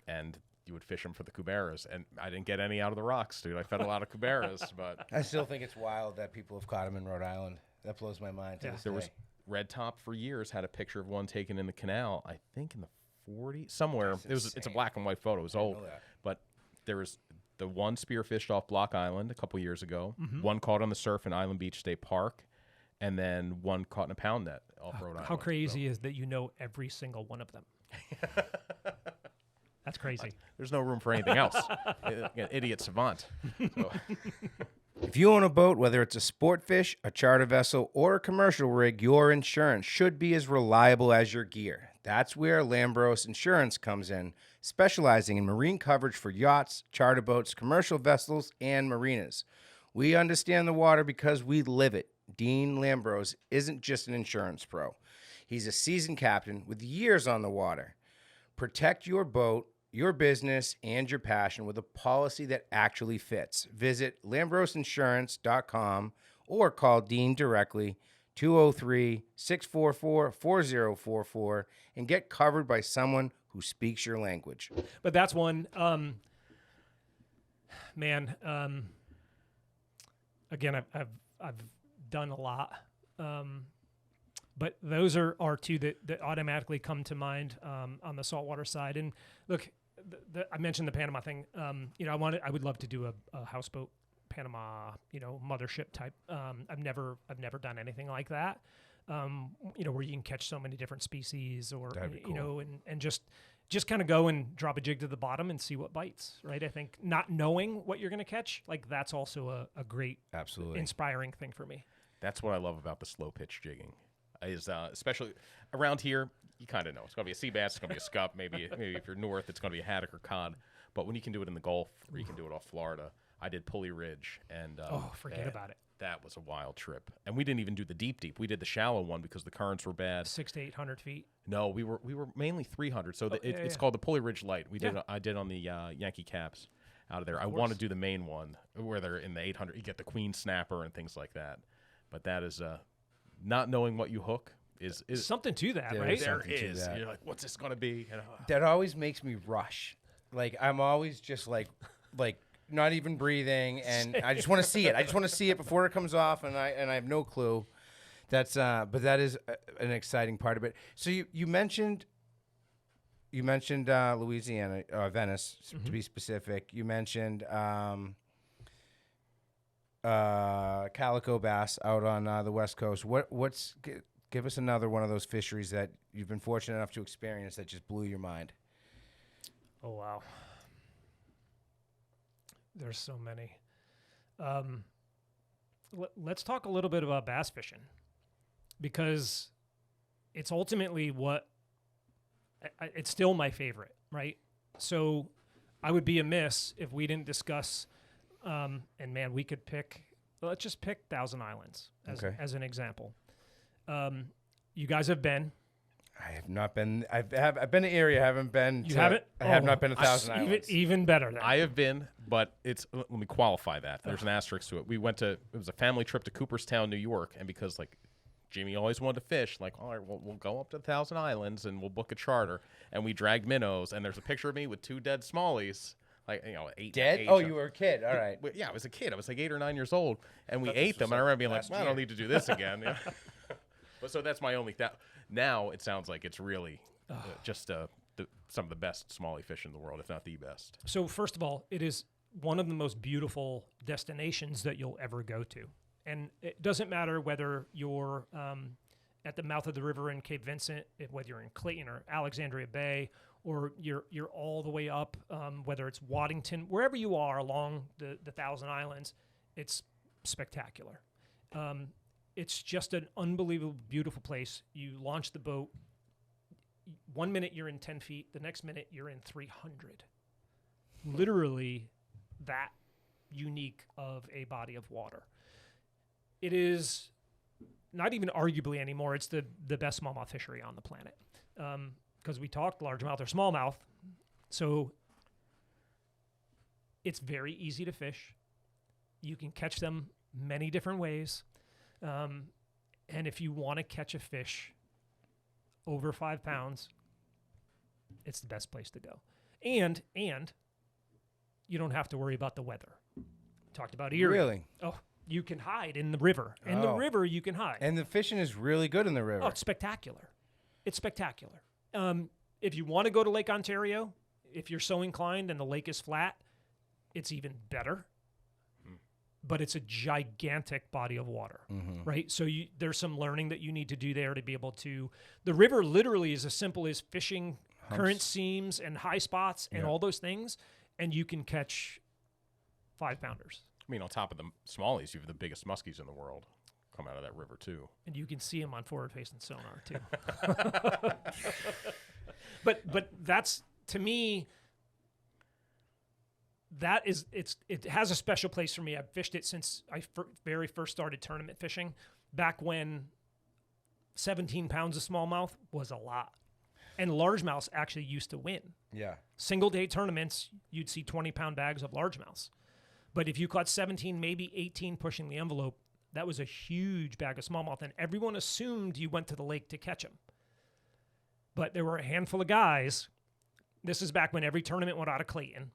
And you would fish them for the Kuberas, and I didn't get any out of the rocks, dude. I fed a lot of Kuberas, but I still think it's wild that people have caught them in Rhode Island. That blows my mind to this there day. was Red Top for years had a picture of one taken in the canal. I think in the 40s somewhere. It's a black and white photo. It was old, that. but there was the one spearfished off Block Island a couple years ago. Mm-hmm. One caught on the surf in Island Beach State Park, and then one caught in a pound net off Rhode Island. How crazy is that you know every single one of them? That's crazy. There's no room for anything else. Idiot savant. So, If you own a boat, whether it's a sport fish, a charter vessel, or a commercial rig, your insurance should be as reliable as your gear. That's where Lamrose Insurance comes in, specializing in marine coverage for yachts, charter boats, commercial vessels, and marinas. We understand the water because we live it. Dean Lamrose isn't just an insurance pro. He's a seasoned captain with years on the water. Protect your boat, your business, and your passion with a policy that actually fits. Visit LambroseInsurance.com or call Dean directly, 203-644-4044, and get covered by someone who speaks your language. But that's one, again, I've done a lot. But those are two that automatically come to mind on the saltwater side. And look, I mentioned the Panama thing. I would love to do a houseboat Panama, mothership type. I've never done anything like that. Where you can catch so many different species, or cool. and just kind of go and drop a jig to the bottom and see what bites. Right. I think not knowing what you're going to catch, like that's also a great, absolutely inspiring thing for me. That's what I love about the slow pitch jigging. Is especially around here, you kind of know it's going to be a sea bass, it's going to be a scup, maybe if you're north, it's going to be a haddock or cod. But when you can do it in the Gulf, or you can do it off Florida, I did Pulley Ridge, and forget about it. That was a wild trip, and we didn't even do the deep. We did the shallow one because the currents were bad. 600 to 800 feet. No, we were mainly 300. So it's called the Pulley Ridge Light. I did on the Yankee Caps out of there. I want to do the main one where they're in the 800. You get the queen snapper and things like that. But that is not knowing what you hook is something to that, there right? There is. You're like, what's this going to be? That always makes me rush. Like I'm always just like not even breathing, and I just want to see it. I just want to see it before it comes off, and I have no clue. But that is an exciting part of it. So you mentioned Louisiana, Venice, to be specific. You mentioned calico bass out on the West Coast. Give us another one of those fisheries that you've been fortunate enough to experience that just blew your mind. Oh, wow. There's so many. Let's talk a little bit about bass fishing, because it's ultimately it's still my favorite, right? So I would be amiss if we didn't discuss, and man, let's just pick Thousand Islands as an example. You guys have been. I have not been. I've been to area. I haven't been. You haven't? I have not been to Thousand Islands. Even better. Then. I have been, but let me qualify that. There's an asterisk to it. It was a family trip to Cooperstown, New York, and because Jimmy always wanted to fish, all right, we'll go up to the Thousand Islands and we'll book a charter, and we dragged minnows, and there's a picture of me with 2 dead smallies. 8 dead? Oh, you were a kid. All right. Yeah, I was a kid. I was 8 or 9 years old, and we ate them. And I remember being I don't need to do this again. Yeah. But so that's my only. Now it sounds like it's really just some of the best smallie fish in the world, if not the best. So first of all, it is one of the most beautiful destinations that you'll ever go to, and it doesn't matter whether you're at the mouth of the river in Cape Vincent, whether you're in Clayton or Alexandria Bay, or you're all the way up, whether it's Waddington, wherever you are along the Thousand Islands, it's spectacular. It's just an unbelievable, beautiful place. You launch the boat. 1 minute you're in 10 feet. The next minute you're in 300. Literally that unique of a body of water. It is not even arguably anymore. It's the best smallmouth fishery on the planet. Because we talked largemouth or smallmouth. So it's very easy to fish. You can catch them many different ways. And if you want to catch a fish over 5 pounds, it's the best place to go. And you don't have to worry about the weather. Talked about Erie. Really? Oh, you can hide in the river. In the river, you can hide. And the fishing is really good in the river. Oh, it's spectacular. It's spectacular. If you want to go to Lake Ontario, if you're so inclined and the lake is flat, it's even better. But it's a gigantic body of water, right? So there's some learning that you need to do there to be able to. The river literally is as simple as fishing current seams and high spots and all those things, and you can catch 5-pounders. I mean, on top of the smallies, you have the biggest muskies in the world come out of that river too. And you can see them on forward-facing sonar too. But that's, to me, it has a special place for me. I've fished it since I very first started tournament fishing, back when 17 pounds of smallmouth was a lot. And largemouths actually used to win. Yeah. Single day tournaments, you'd see 20-pound bags of largemouths. But if you caught 17, maybe 18 pushing the envelope, that was a huge bag of smallmouth. And everyone assumed you went to the lake to catch them. But there were a handful of guys. This is back when every tournament went out of Clayton.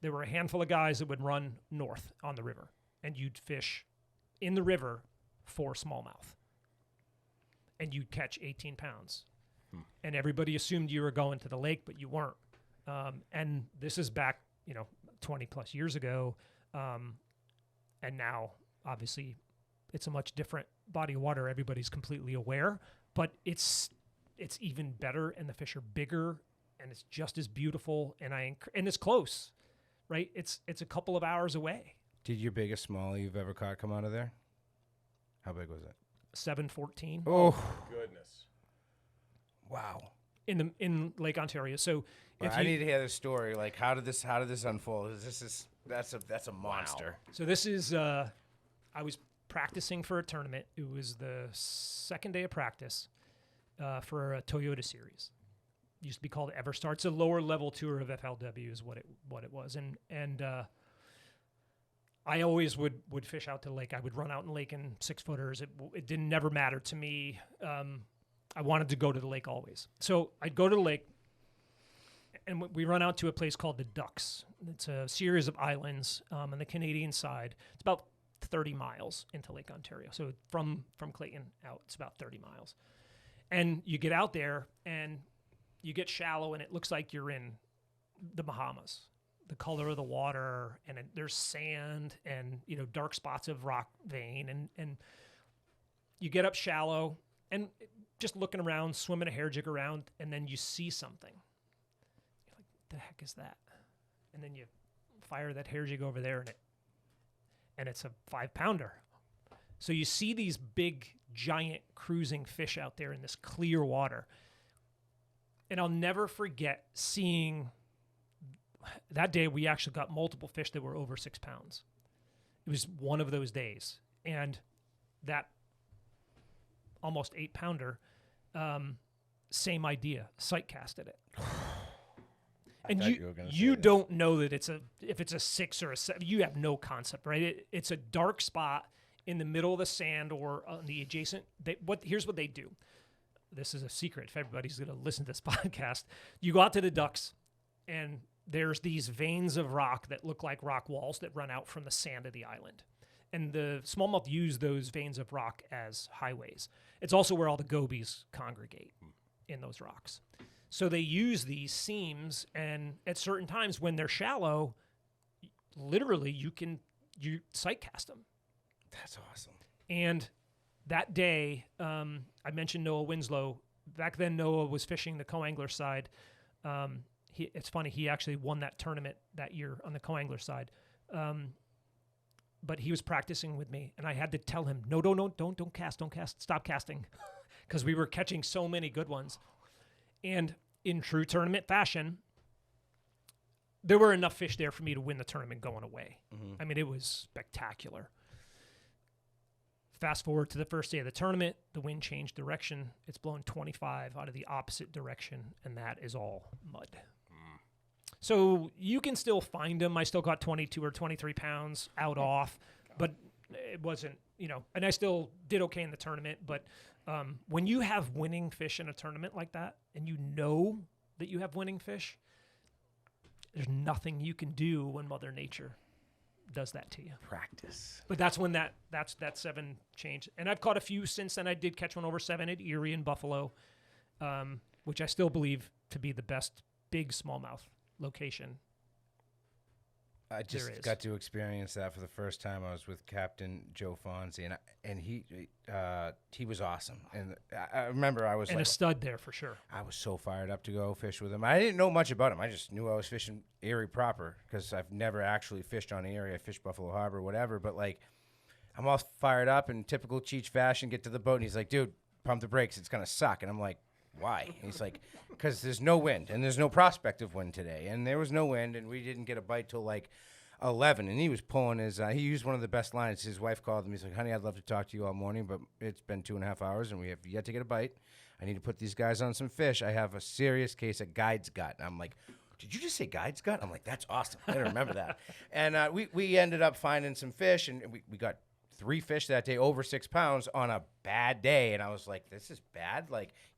There were a handful of guys that would run north on the river. and you'd fish in the river for smallmouth. And you'd catch 18 pounds. And everybody assumed you were going to the lake, but you weren't. And this is back, 20 plus years ago. And now, obviously, it's a much different body of water. Everybody's completely aware, but it's even better, and the fish are bigger, and it's just as beautiful, and it's close, right? It's a couple of hours away. Did your biggest smallie you've ever caught come out of there? How big was it? 714. Oh, Goodness. wow. In Lake Ontario. So I need to hear the story. Like, how did this unfold? That's a monster. Wow. So this is I was practicing for a tournament. It was the second day of practice for a Toyota series. It used to be called Everstar. It's a lower level tour of FLW is what it was. And I always would fish out to the lake. I would run out in the lake in 6-footers. It didn't never matter to me. I wanted to go to the lake always. So I'd go to the lake, and we run out to a place called the Ducks. It's a series of islands on the Canadian side. It's about 30 miles into Lake Ontario. So from Clayton out, it's about 30 miles. And you get out there, and you get shallow, and it looks like you're in the Bahamas. The color of the water, and there's sand and dark spots of rock vein, and you get up shallow and just looking around, swimming a hair jig around, and then you see something. You're like, the heck is that? And then you fire that hair jig over there, and it's a 5-pounder. So you see these big, giant cruising fish out there in this clear water. And I'll never forget seeing that day. We actually got multiple fish that were over 6 pounds. It was one of those days. And that almost 8-pounder, same idea, sight casted it. And you don't know that if it's a 6 or a 7, you have no concept, right? It's a dark spot in the middle of the sand or on the adjacent. Here's what they do. This is a secret if everybody's going to listen to this podcast. You go out to the Ducks, and there's these veins of rock that look like rock walls that run out from the sand of the island. And the smallmouth use those veins of rock as highways. It's also where all the gobies congregate in those rocks. So they use these seams, and at certain times when they're shallow, literally you sight cast them. That's awesome. And that day, I mentioned Noah Winslow. Back then, Noah was fishing the co-angler side. It's funny, he actually won that tournament that year on the co-angler side. But he was practicing with me, and I had to tell him, no, don't cast, stop casting, because we were catching so many good ones. And in true tournament fashion, there were enough fish there for me to win the tournament going away. Mm-hmm. I mean, it was spectacular. Fast forward to the first day of the tournament, the wind changed direction. It's blowing 25 out of the opposite direction, and that is all mud. So you can still find them. I still got 22 or 23 pounds out off, but it wasn't, and I still did okay in the tournament. But when you have winning fish in a tournament like that, and you know that you have winning fish, there's nothing you can do when Mother Nature does that to you. Practice. But that's when that 7 changed. And I've caught a few since then. I did catch one over 7 at Erie and Buffalo, which I still believe to be the best big smallmouth location. I just got to experience that for the first time. I was with Captain Joe Fonzie, and he was awesome. And I remember I was a stud there for sure. I was so fired up to go fish with him. I didn't know much about him. I just knew I was fishing Erie proper because I've never actually fished on Erie. I fished Buffalo Harbor, whatever. But I'm all fired up in typical Cheech fashion. Get to the boat, and he's like, "Dude, pump the brakes. It's gonna suck." And I'm like, "Why?" And he's like, "Because there's no wind, and there's no prospect of wind today." And there was no wind, and we didn't get a bite till 11, and he was pulling his he used one of the best lines. His wife called him. He's like, "Honey, I'd love to talk to you all morning, but it's been 2.5 hours and we have yet to get a bite. I need to put these guys on some fish. I have a serious case of guide's gut." And I'm like, "Did you just say guide's gut?" I'm like, "That's awesome. I didn't remember that." And we ended up finding some fish, and we got 3 fish that day over 6 pounds on a bad day. And I was like, "This is bad."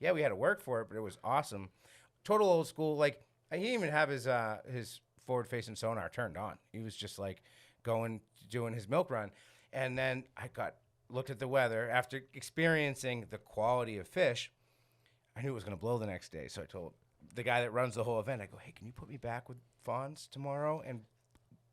Yeah, we had to work for it, but it was awesome. Total old school. He didn't even have his forward-facing sonar turned on. He was just going doing his milk run. And then I looked at the weather. After experiencing the quality of fish, I knew it was going to blow the next day. So I told the guy that runs the whole event, I go, hey, can you put me back with fawns tomorrow and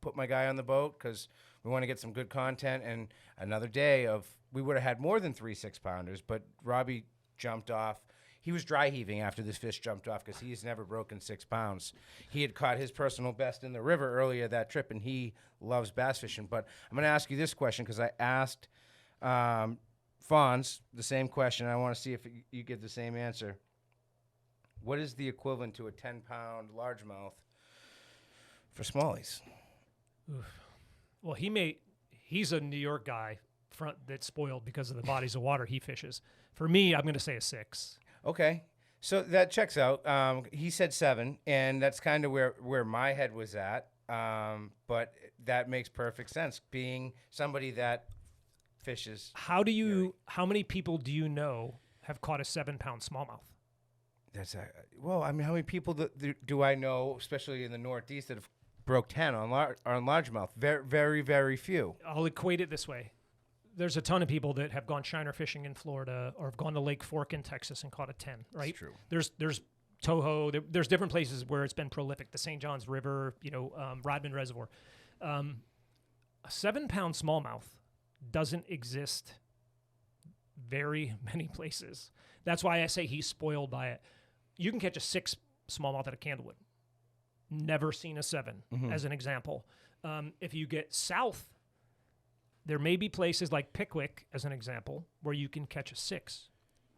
put my guy on the boat? Because we want to get some good content. And another day we would have had more than 3 6-pounders, but Robbie jumped off. He was dry heaving after this fish jumped off because he's never broken 6 pounds. He had caught his personal best in the river earlier that trip, and he loves bass fishing. But I'm going to ask you this question because I asked Fonz the same question. I want to see if you get the same answer. What is the equivalent to a 10-pound largemouth for smallies? Oof. Well, he's a New York guy that's spoiled because of the bodies of water he fishes. For me, I'm going to say a 6. Okay, so that checks out. He said 7, and that's kind of where my head was at. But that makes perfect sense, being somebody that fishes. How many people do you know have caught a 7-pound smallmouth? Well, I mean, how many people do I know, especially in the Northeast, that have broke 10 on largemouth? Very, very, very few. I'll equate it this way. There's a ton of people that have gone shiner fishing in Florida or have gone to Lake Fork in Texas and caught a 10, right? That's true. There's Toho. There's different places where it's been prolific. The St. Johns River, Rodman Reservoir. A 7-pound smallmouth doesn't exist very many places. That's why I say he's spoiled by it. You can catch a 6 smallmouth at a Candlewood. Never seen a 7, as an example. If you get south, there may be places like Pickwick, as an example, where you can catch a 6.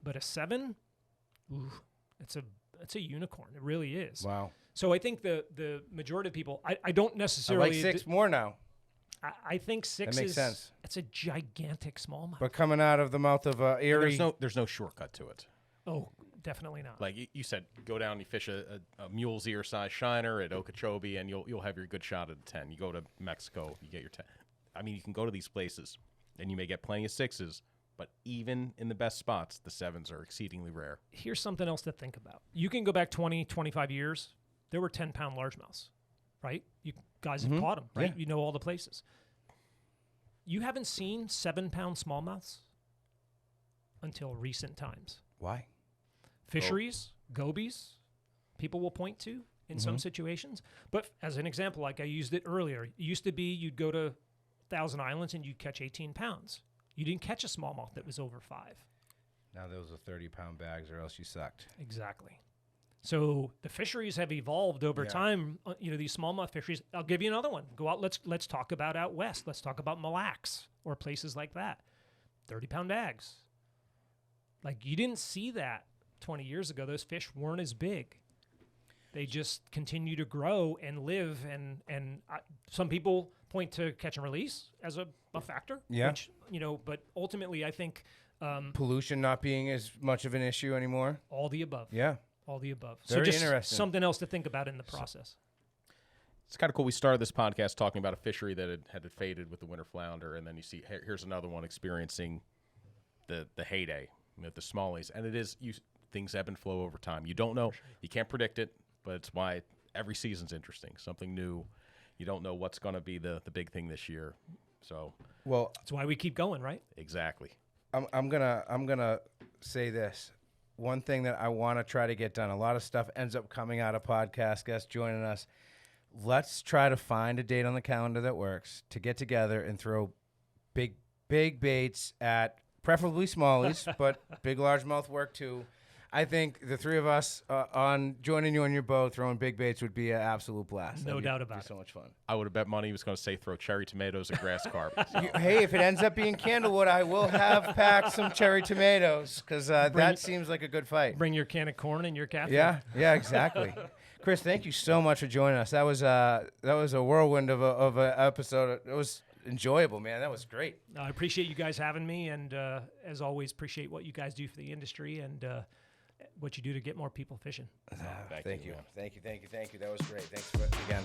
But a 7, it's a unicorn. It really is. Wow. So I think the majority of people, I don't necessarily... I like 6 more now. I think 6 that makes sense. It's a gigantic smallmouth. But coming out of the mouth of Erie... There's no shortcut to it. Oh, definitely not. Like you said, go down, you fish a mule's ear size shiner at Okeechobee, and you'll have your good shot at a 10. You go to Mexico, you get your 10. I mean, you can go to these places, and you may get plenty of 6s, but even in the best spots, the 7s are exceedingly rare. Here's something else to think about. You can go back 20, 25 years. There were 10-pound largemouths, right? You guys have caught them, right? Yeah. You know all the places. You haven't seen 7-pound smallmouths until recent times. Why? Fisheries, gobies, people will point to in some situations. But as an example, like I used it earlier, it used to be you'd go to Thousand Islands and you'd catch 18 pounds. You didn't catch a smallmouth that was over 5. Now those are 30-pound bags, or else you sucked. Exactly. So the fisheries have evolved over time. These smallmouth fisheries. I'll give you another one. Go out. Let's talk about out west. Let's talk about Mille Lacs or places like that. 30-pound bags. Like you didn't see that 20 years ago. Those fish weren't as big. They just continue to grow and live. And some people point to catch and release as a factor. Yeah. Which, but ultimately I think Pollution not being as much of an issue anymore. all the above. Yeah. All the above. Very so just interesting. something else to think about in the process. It's kind of cool. We started this podcast talking about a fishery that had faded with the winter flounder, and then you see here's another one experiencing the heyday with the smallies. And things ebb and flow over time. You don't know. You can't predict it, but it's why every season's interesting. Something new. You don't know what's going to be the big thing this year. So, Well, That's why we keep going, right? exactly. I'm gonna say this. One thing that I want to try to get done. A lot of stuff ends up coming out of podcast guests joining us. Let's try to find a date on the calendar that works to get together and throw big baits at preferably smallies, but big largemouth work too. I think the three of us on joining you on your boat throwing big baits would be an absolute blast. No That'd doubt be about it. So much fun. I would have bet money he was going to say throw cherry tomatoes and grass carp. So. Hey, if it ends up being Candlewood, I will have packed some cherry tomatoes because that seems like a good fight. Bring your can of corn and your cafe. Yeah, exactly. Chris, thank you so much for joining us. That was a whirlwind of an episode. It was enjoyable, man. That was great. I appreciate you guys having me, and as always, appreciate what you guys do for the industry and what you do to get more people fishing. Thank you, Thank you. man. Thank you. That was great. Thanks again.